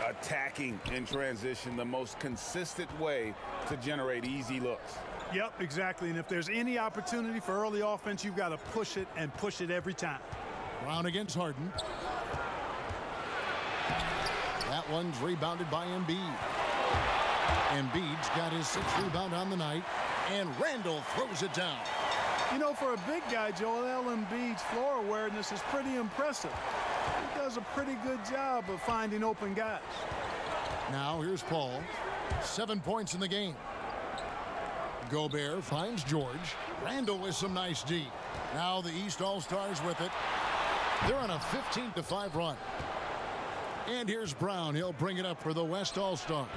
Attacking in transition, the most consistent way to generate easy looks. Yep, exactly. And if there's any opportunity for early offense, you've got to push it and push it every time. Brown against Harden. That one's rebounded by Embiid. Embiid's got his 6th rebound on the night, and Randall throws it down. You know, for a big guy, Joel Embiid's floor awareness is pretty impressive. He does a pretty good job of finding open guys. Now here's Paul. 7 points in the game. Gobert finds George. Randall with some nice D. Now the East All-Stars with it. They're on a 15-5 run. And here's Brown. He'll bring it up for the West All-Stars.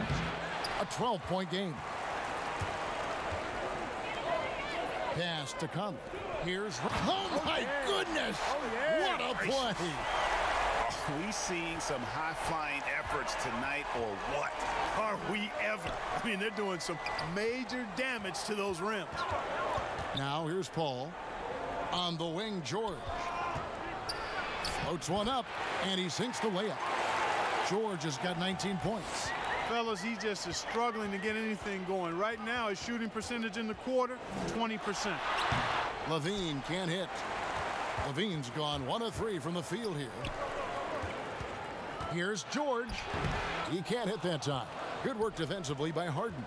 A 12-point game. Pass to Conley. Here's... Oh, my goodness! What a play! We seeing some high-flying efforts tonight, or what? Are we ever? I mean, they're doing some major damage to those rims. Now here's Paul. On the wing, George. Floats one up, and he sinks the layup. George has got 19 points. Fellas, he just is struggling to get anything going. Right now, his shooting percentage in the quarter, 20%. Levine can't hit. Levine's gone 1 of 3 from the field here. Here's George. He can't hit that time. Good work defensively by Harden.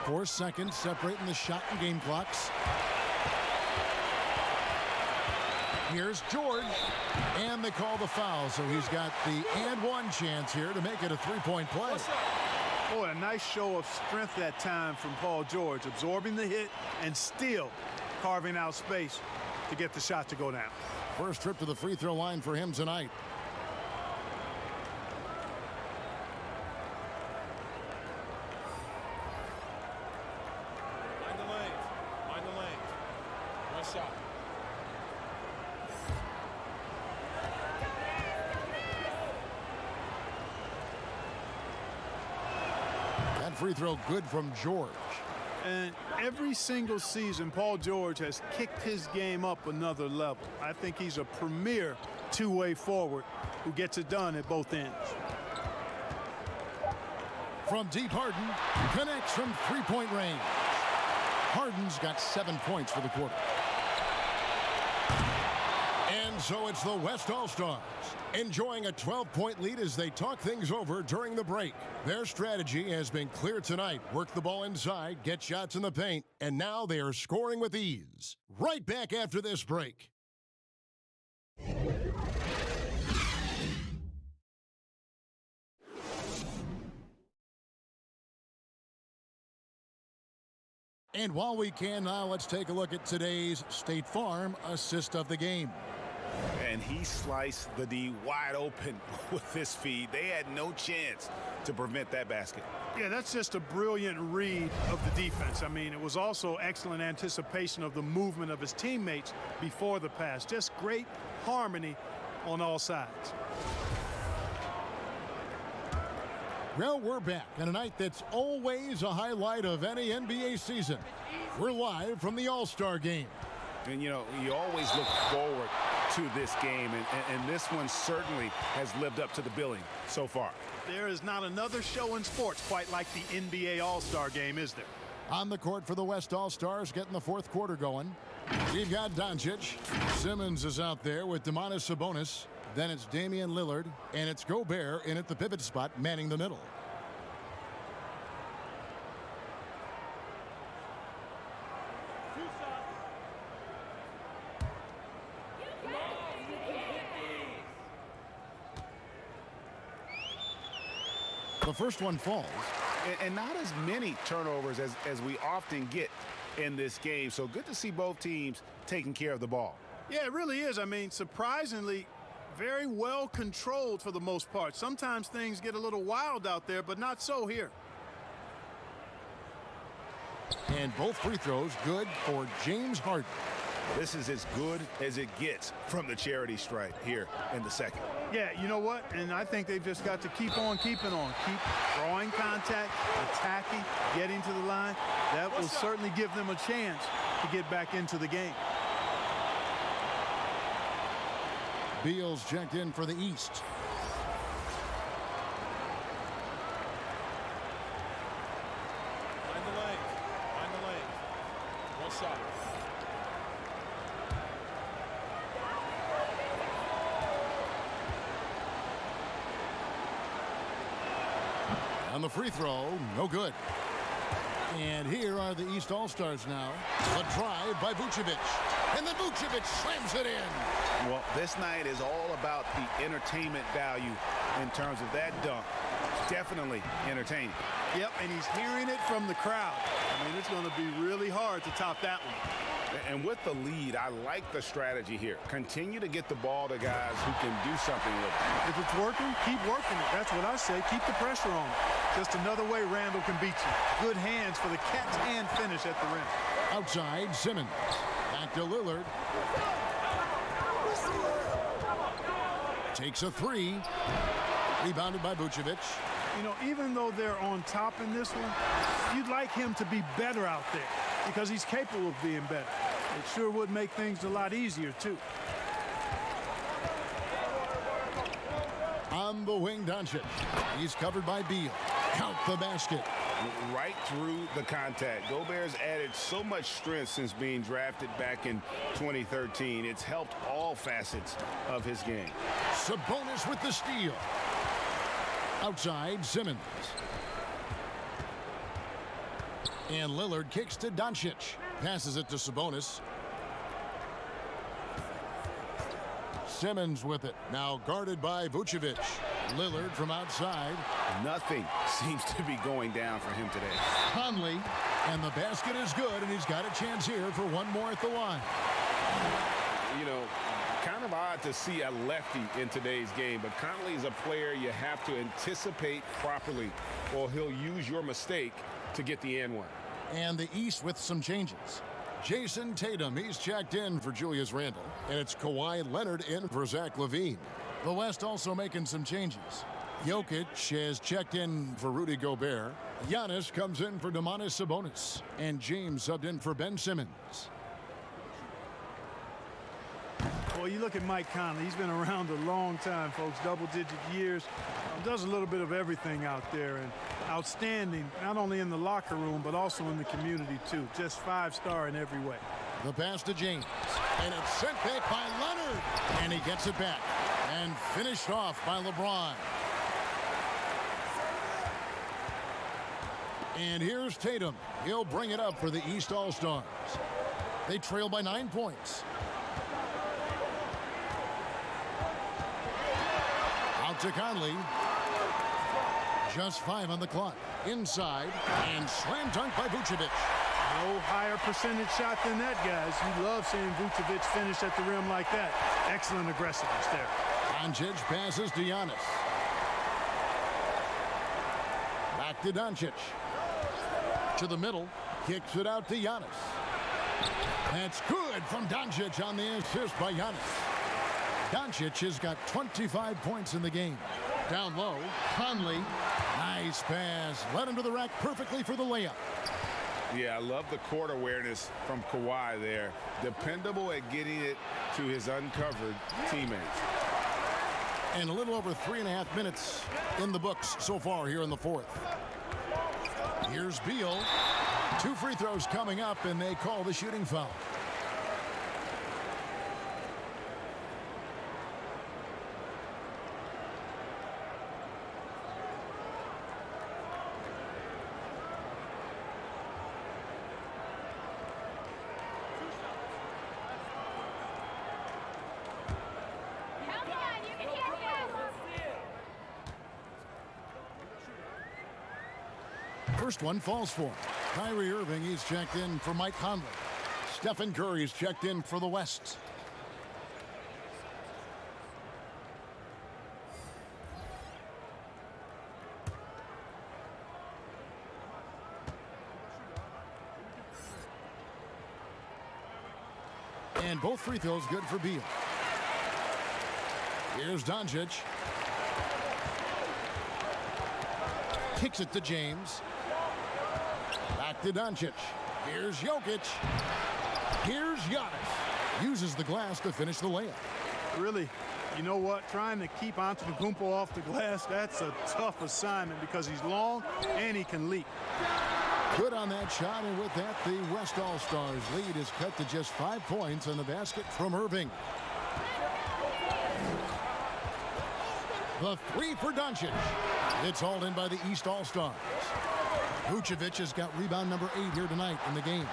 4 seconds separating the shot and game clocks. Here's George, and they call the foul, so he's got the and one chance here to make it a 3-point play. Boy, a nice show of strength that time from Paul George, absorbing the hit and still carving out space to get the shot to go down. First trip to the free throw line for him tonight. Mind the lanes. Mind the lanes. One shot. That free throw good from George. And every single season, Paul George has kicked his game up another level. I think he's a premier two-way forward who gets it done at both ends. From deep, Harden connects from three-point range. Harden's got 7 points for the quarter. And so it's the West All-Stars enjoying a 12-point lead as they talk things over during the break. Their strategy has been clear tonight. Work the ball inside, get shots in the paint, and now they are scoring with ease. Right back after this break. And while we can now, let's take a look at today's State Farm assist of the game. And he sliced the D wide open with this feed. They had no chance to prevent that basket. Yeah, that's just a brilliant read of the defense. I mean, it was also excellent anticipation of the movement of his teammates before the pass. Just great harmony on all sides. Well, we're back on a night that's always a highlight of any NBA season. We're live from the All-Star Game. And, you know, you always look forward to this game, and this one certainly has lived up to the billing so far. There is not another show in sports quite like the NBA All-Star Game, is there? On the court for the West All-Stars, getting the fourth quarter going. We've got Doncic. Simmons is out there with Domantas Sabonis. Then it's Damian Lillard, and it's Gobert in at the pivot spot, manning the middle. The first one falls. And not as many turnovers as we often get in this game. So good to see both teams taking care of the ball. Yeah, it really is. I mean, surprisingly, very well controlled for the most part. Sometimes things get a little wild out there, but not so here. And both free throws good for James Harden. This is as good as it gets from the charity stripe here in the second. Yeah, you know what? And I think they've just got to keep on keeping on. Keep drawing contact, attacking, getting to the line. That will certainly give them a chance to get back into the game. Beal's checked in for the East. Mind the lanes. Mind the lanes. One shot. On the free throw, no good. And here are the East All-Stars now. A drive by Vucevic. And then Vucevic slams it in. Well, this night is all about the entertainment value in terms of that dunk. Definitely entertaining. Yep, and he's hearing it from the crowd. I mean, it's going to be really hard to top that one. And with the lead, I like the strategy here. Continue to get the ball to guys who can do something with it. If it's working, keep working it. That's what I say. Keep the pressure on. Just another way Randall can beat you. Good hands for the catch and finish at the rim. Outside, Simmons. Back to Lillard. Takes a three. Rebounded by Vucevic. You know, even though they're on top in this one, you'd like him to be better out there because he's capable of being better. It sure would make things a lot easier, too. On the wing, Doncic. He's covered by Beal. Count the basket. Right through the contact. Gobert's added so much strength since being drafted back in 2013. It's helped all facets of his game. Sabonis with the steal. Outside, Simmons. And Lillard kicks to Doncic. Passes it to Sabonis. Simmons with it. Now guarded by Vucevic. Lillard from outside. Nothing seems to be going down for him today. Conley. And the basket is good, and he's got a chance here for one more at the line. You know, kind of odd to see a lefty in today's game, but Conley is a player you have to anticipate properly, or he'll use your mistake to get the and one. And the East with some changes. Jason Tatum, he's checked in for Julius Randle, and it's Kawhi Leonard in for Zach LaVine. The West also making some changes. Jokic has checked in for Rudy Gobert. Giannis comes in for Domantas Sabonis, and James subbed in for Ben Simmons. Well, you look at Mike Conley. He's been around a long time, folks, double-digit years. Does a little bit of everything out there, and outstanding, not only in the locker room, but also in the community, too. Just five-star in every way. The pass to James, and it's sent back by Leonard, and he gets it back, and finished off by LeBron. And here's Tatum. He'll bring it up for the East All-Stars. They trail by 9 points. Out to Conley. Just 5 on the clock. Inside, and slam dunk by Vucevic. No higher percentage shot than that, guys. You love seeing Vucevic finish at the rim like that. Excellent aggressiveness there. Doncic passes to Giannis. Back to Doncic. To the middle. Kicks it out to Giannis. That's good from Doncic on the assist by Giannis. Doncic has got 25 points in the game. Down low, Conley. Nice pass. Led him to the rack perfectly for the layup. Yeah, I love the court awareness from Kawhi there. Dependable at getting it to his uncovered teammates. And a little over 3.5 minutes in the books so far here in the fourth. Here's Beal. 2 free throws coming up, and they call the shooting foul. First one falls for him. Kyrie Irving, he's checked in for Mike Conley. Stephen Curry's checked in for the West. And both free throws good for Beal. Here's Doncic. Kicks it to James. Back to Doncic. Here's Jokic. Here's Giannis. Uses the glass to finish the layup. Really, you know what? Trying to keep Antetokounmpo off the glass, that's a tough assignment because he's long and he can leap. Good on that shot, and with that, the West All-Stars lead is cut to just 5 points on the basket from Irving. The three for Doncic. It's hauled in by the East All-Stars. Vucevic has got rebound number 8 here tonight in the game.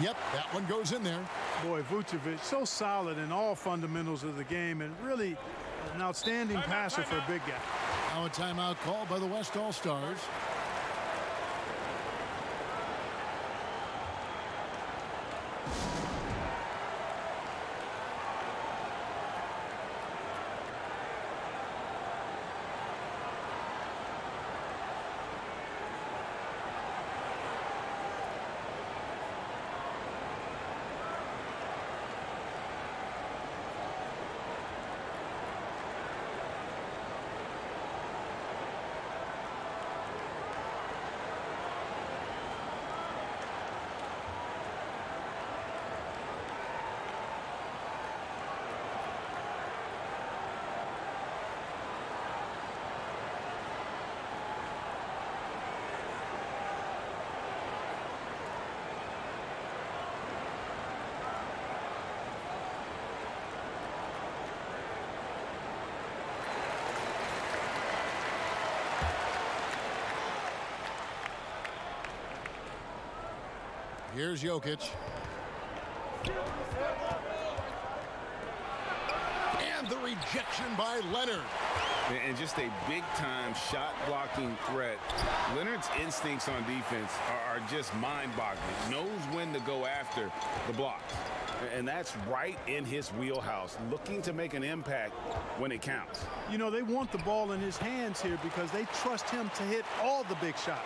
Yep, that one goes in there. Boy, Vucevic, so solid in all fundamentals of the game and really an outstanding passer for a big guy. Now a timeout called by the West All-Stars. Here's Jokic. And the rejection by Leonard. And just a big-time shot-blocking threat. Leonard's instincts on defense are just mind-boggling. Knows when to go after the blocks. And that's right in his wheelhouse, looking to make an impact when it counts. You know, they want the ball in his hands here because they trust him to hit all the big shots.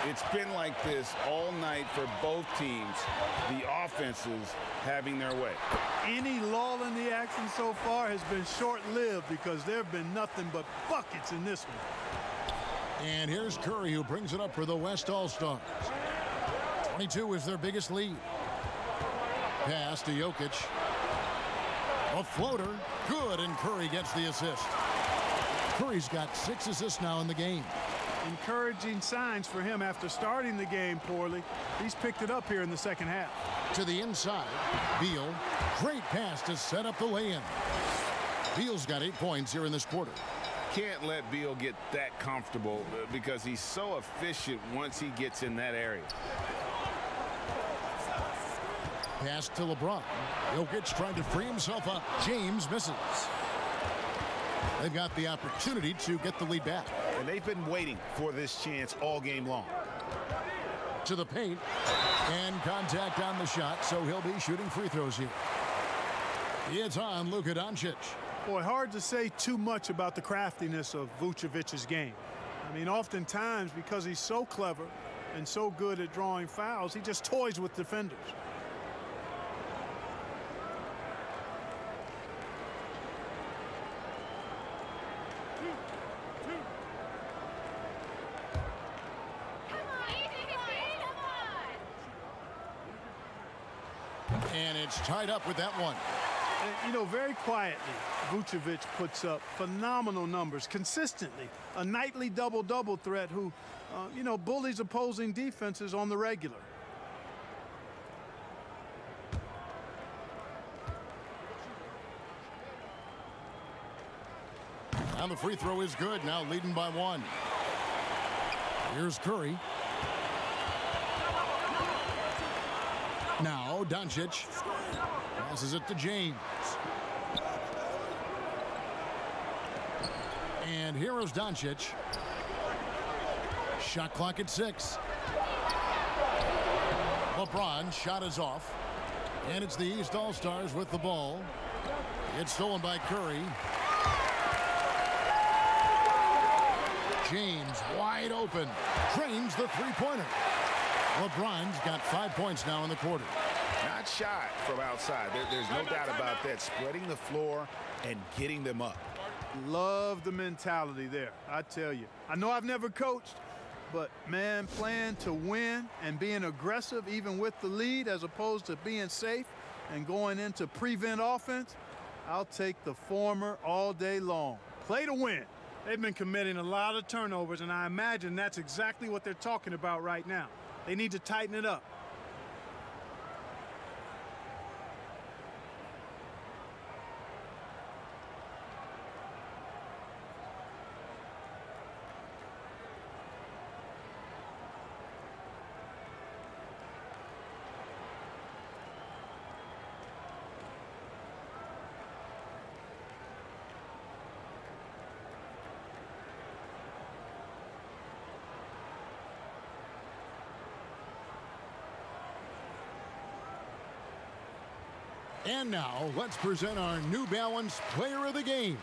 It's been like this all night for both teams, the offenses having their way. Any lull in the action so far has been short-lived because there have been nothing but buckets in this one. And here's Curry, who brings it up for the West All-Stars. 22 is their biggest lead. Pass to Jokic. A floater. Good, and Curry gets the assist. Curry's got 6 assists now in the game. Encouraging signs for him after starting the game poorly. He's picked it up here in the second half. To the inside, Beal. Great pass to set up the lay-in. Beal's got 8 points here in this quarter. Can't let Beal get that comfortable because he's so efficient once he gets in that area. Pass to LeBron. Jokic trying to free himself up. James misses. They've got the opportunity to get the lead back. And they've been waiting for this chance all game long. To the paint. And contact on the shot, so he'll be shooting free throws here. It's on Luka Doncic. Boy, hard to say too much about the craftiness of Vucevic's game. I mean, oftentimes, because he's so clever and so good at drawing fouls, he just toys with defenders. And it's tied up with that one. And, you know, very quietly, Vucevic puts up phenomenal numbers consistently. A nightly double-double threat who, you know, bullies opposing defenses on the regular. And the free throw is good, now leading by 1. Here's Curry. Now Doncic passes it to James. And here is Doncic. Shot clock at 6. LeBron shot is off. And it's the East All-Stars with the ball. It's stolen by Curry. James wide open. Drains the three-pointer. LeBron's got 5 points now in the quarter. Not shy from outside. There's no doubt about that. Spreading the floor and getting them up. Love the mentality there, I tell you. I know I've never coached, but, man, playing to win and being aggressive even with the lead as opposed to being safe and going into prevent offense, I'll take the former all day long. Play to win. They've been committing a lot of turnovers, and I imagine that's exactly what they're talking about right now. They need to tighten it up. And now, let's present our New Balance Player of the Game,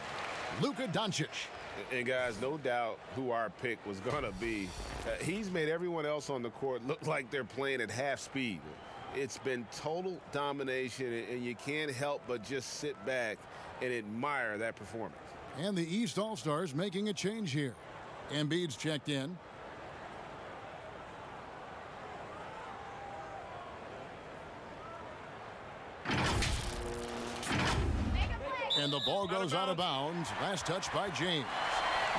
Luka Doncic. And, guys, no doubt who our pick was going to be. He's made everyone else on the court look like they're playing at half speed. It's been total domination, and you can't help but just sit back and admire that performance. And the East All-Stars making a change here. Embiid's checked in. And the ball goes out of bounds. Last touch by James.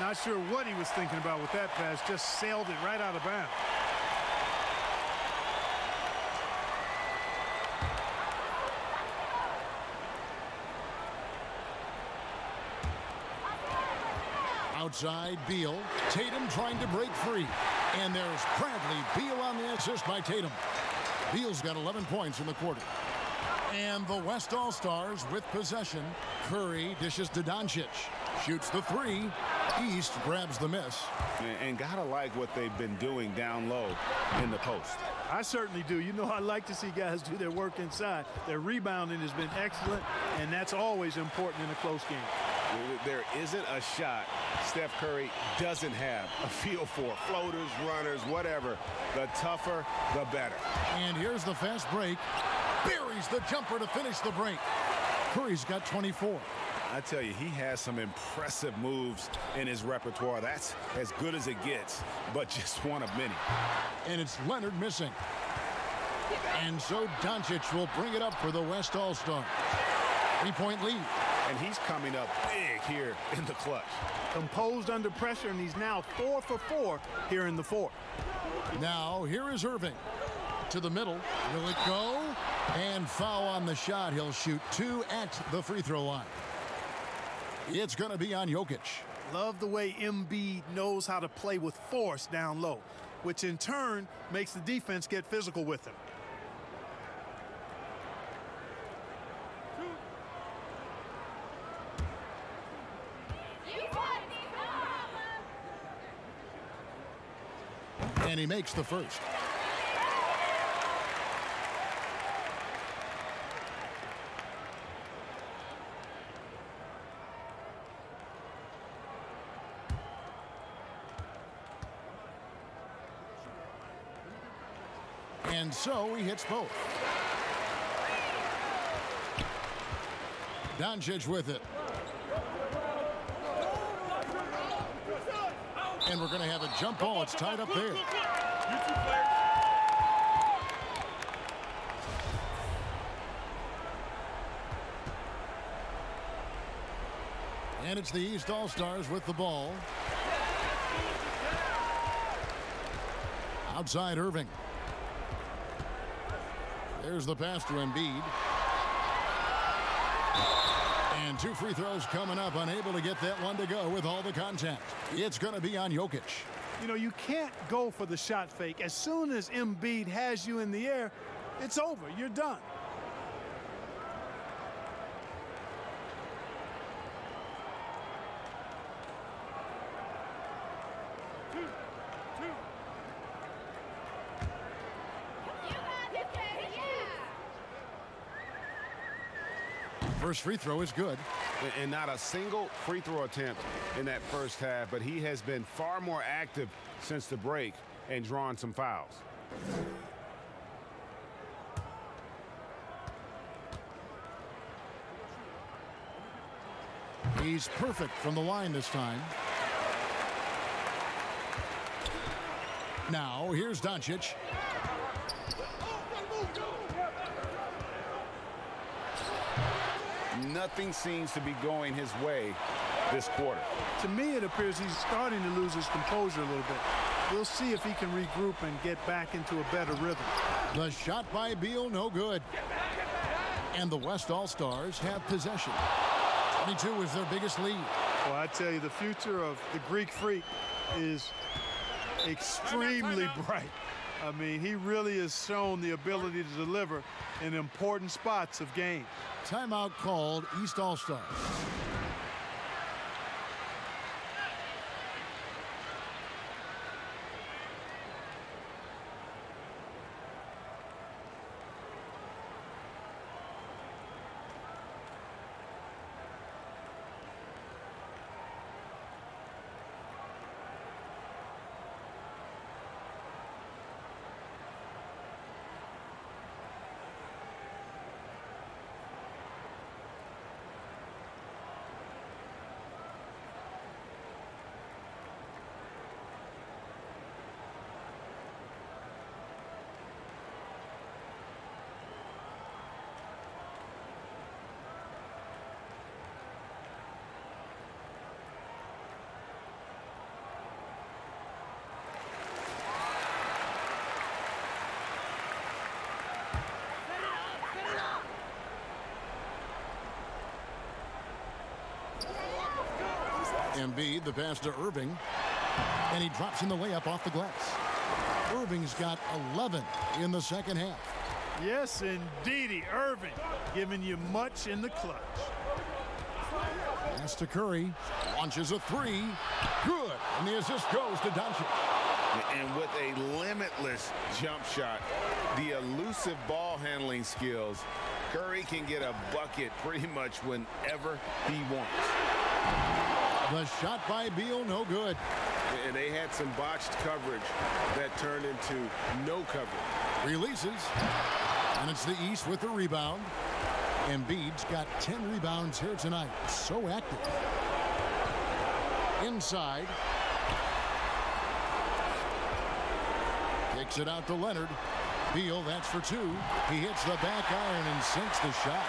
Not sure what he was thinking about with that pass. Just sailed it right out of bounds. Outside, Beal. Tatum trying to break free. And there's Bradley Beal on the assist by Tatum. Beal's got 11 points in the quarter. And the West All-Stars with possession. Curry dishes to Doncic. Shoots the three. East grabs the miss. And gotta like what they've been doing down low in the post. I certainly do. You know, I like to see guys do their work inside. Their rebounding has been excellent, and that's always important in a close game. There isn't a shot Steph Curry doesn't have a feel for. Floaters, runners, whatever. The tougher, the better. And here's the fast break. Buries the jumper to finish the break. Curry's got 24. I tell you, he has some impressive moves in his repertoire. That's as good as it gets, but just one of many. And it's Leonard missing. And so Doncic will bring it up for the West All-Stars. 3-point lead. And he's coming up big here in the clutch. Composed under pressure, and he's now 4 for 4 here in the fourth. Now, here is Irving. To the middle. Will it go? And foul on the shot. He'll shoot 2 at the free throw line. It's going to be on Jokic. Love the way Embiid knows how to play with force down low, which in turn makes the defense get physical with him. And he makes the first. And so he hits both. Doncic with it. And we're going to have a jump ball. It's tied up there. And it's the East All-Stars with the ball. Outside Irving. There's the pass to Embiid. And 2 free throws coming up. Unable to get that one to go with all the contact. It's going to be on Jokic. You know, you can't go for the shot fake. As soon as Embiid has you in the air, it's over. You're done. First free throw is good. And not a single free throw attempt in that first half, but he has been far more active since the break and drawn some fouls. He's perfect from the line this time. Now, here's Doncic. Nothing seems to be going his way this quarter. To me, it appears he's starting to lose his composure a little bit. We'll see if he can regroup and get back into a better rhythm. The shot by Beal, no good. And the West All-Stars have possession. 22 is their biggest lead. Well, I tell you, the future of the Greek Freak is extremely bright. I mean, he really has shown the ability to deliver in important spots of games. Timeout called, East All-Stars. Embiid, the pass to Irving, and he drops in the layup off the glass. Irving's got 11 in the second half. Yes, indeedy. Irving giving you much in the clutch. Pass to Curry. Launches a three. Good. And the assist goes to Doncic. And with a limitless jump shot, the elusive ball handling skills, Curry can get a bucket pretty much whenever he wants. The shot by Beal, no good. And they had some botched coverage that turned into no coverage. Releases. And it's the East with the rebound. Embiid's got 10 rebounds here tonight. So active. Inside. Kicks it out to Leonard. Beal, that's for two. He hits the back iron and sinks the shot.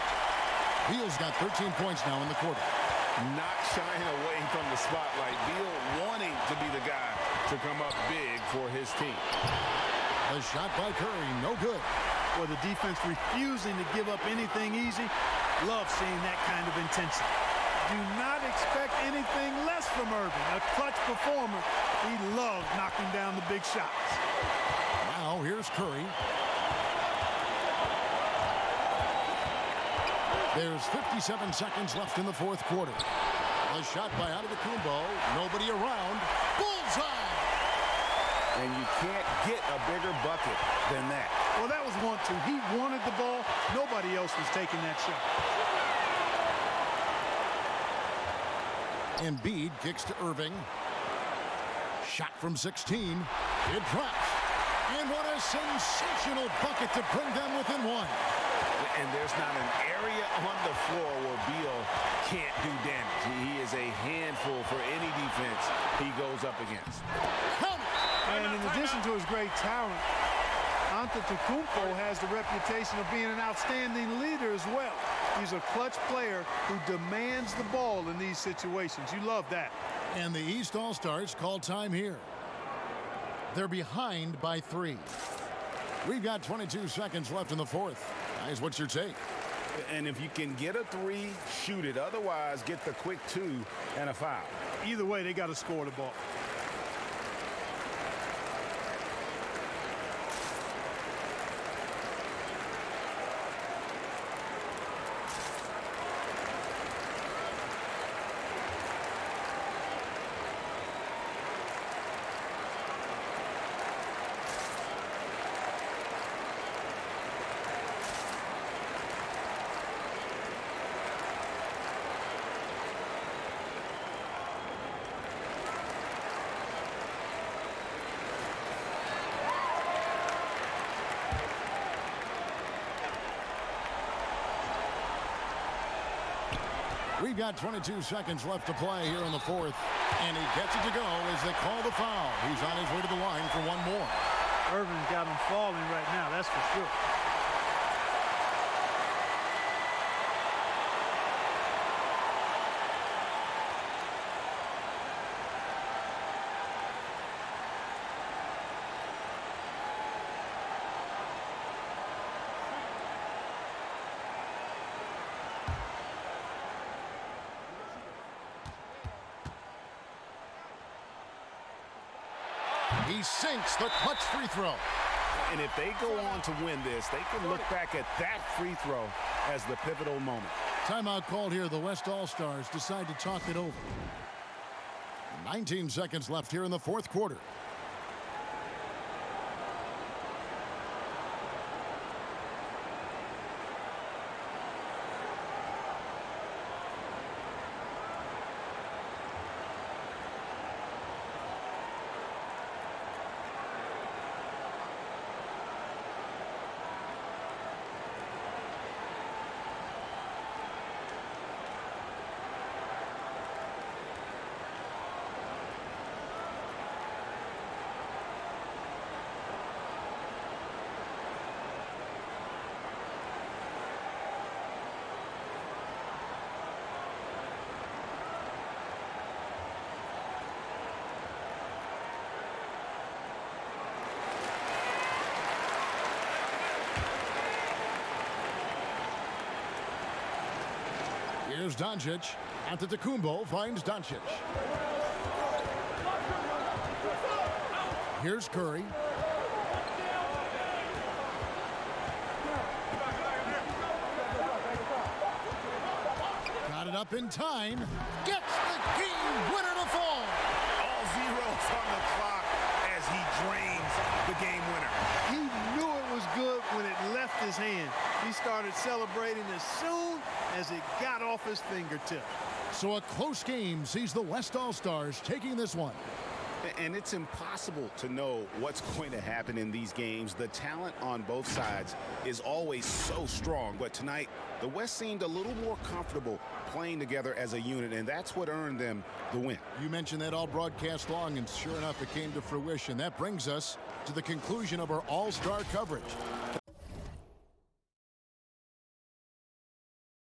Beal's got 13 points now in the quarter. Not shying away from the spotlight. Beal wanting to be the guy to come up big for his team. The shot by Curry, no good. Well, the defense refusing to give up anything easy. Love seeing that kind of intensity. Do not expect anything less from Irving. A clutch performer. He loves knocking down the big shots. Now here's Curry. There's 57 seconds left in the fourth quarter. A shot by Antetokounmpo. Nobody around. Bullseye! And you can't get a bigger bucket than that. Well, that was 1-2. He wanted the ball. Nobody else was taking that shot. Embiid kicks to Irving. Shot from 16. It drops. And what a sensational bucket to bring them within one. And there's not an area on the floor where Beal can't do damage. He is a handful for any defense he goes up against. And in addition to his great talent, Antetokounmpo has the reputation of being an outstanding leader as well. He's a clutch player who demands the ball in these situations. You love that. And the East All-Stars call time here. They're behind by 3. We've got 22 seconds left in the fourth. Guys, what's your take? And if you can get a 3, shoot it. Otherwise, get the quick 2 and a foul. Either way, they got to score the ball. We've got 22 seconds left to play here in the fourth. And he gets it to go as they call the foul. He's on his way to the line for one more. Irving's got him falling right now, that's for sure. He sinks the clutch free throw. And if they go on to win this, they can look back at that free throw as the pivotal moment. Timeout called here. The West All-Stars decide to talk it over. 19 seconds left here in the fourth quarter. Here's Doncic. Antetokounmpo finds Doncic. Here's Curry. Got it up in time. Gets the game winner to fall. All zeros on the clock as he drains the game winner. He knew it was good when it left his hand. He started celebrating as soon as it got off his fingertip. So a close game sees the West All-Stars taking this one. And it's impossible to know what's going to happen in these games. The talent on both sides is always so strong. But tonight, the West seemed a little more comfortable playing together as a unit, and that's what earned them the win. You mentioned that all broadcast long, and sure enough, it came to fruition. That brings us to the conclusion of our All-Star coverage.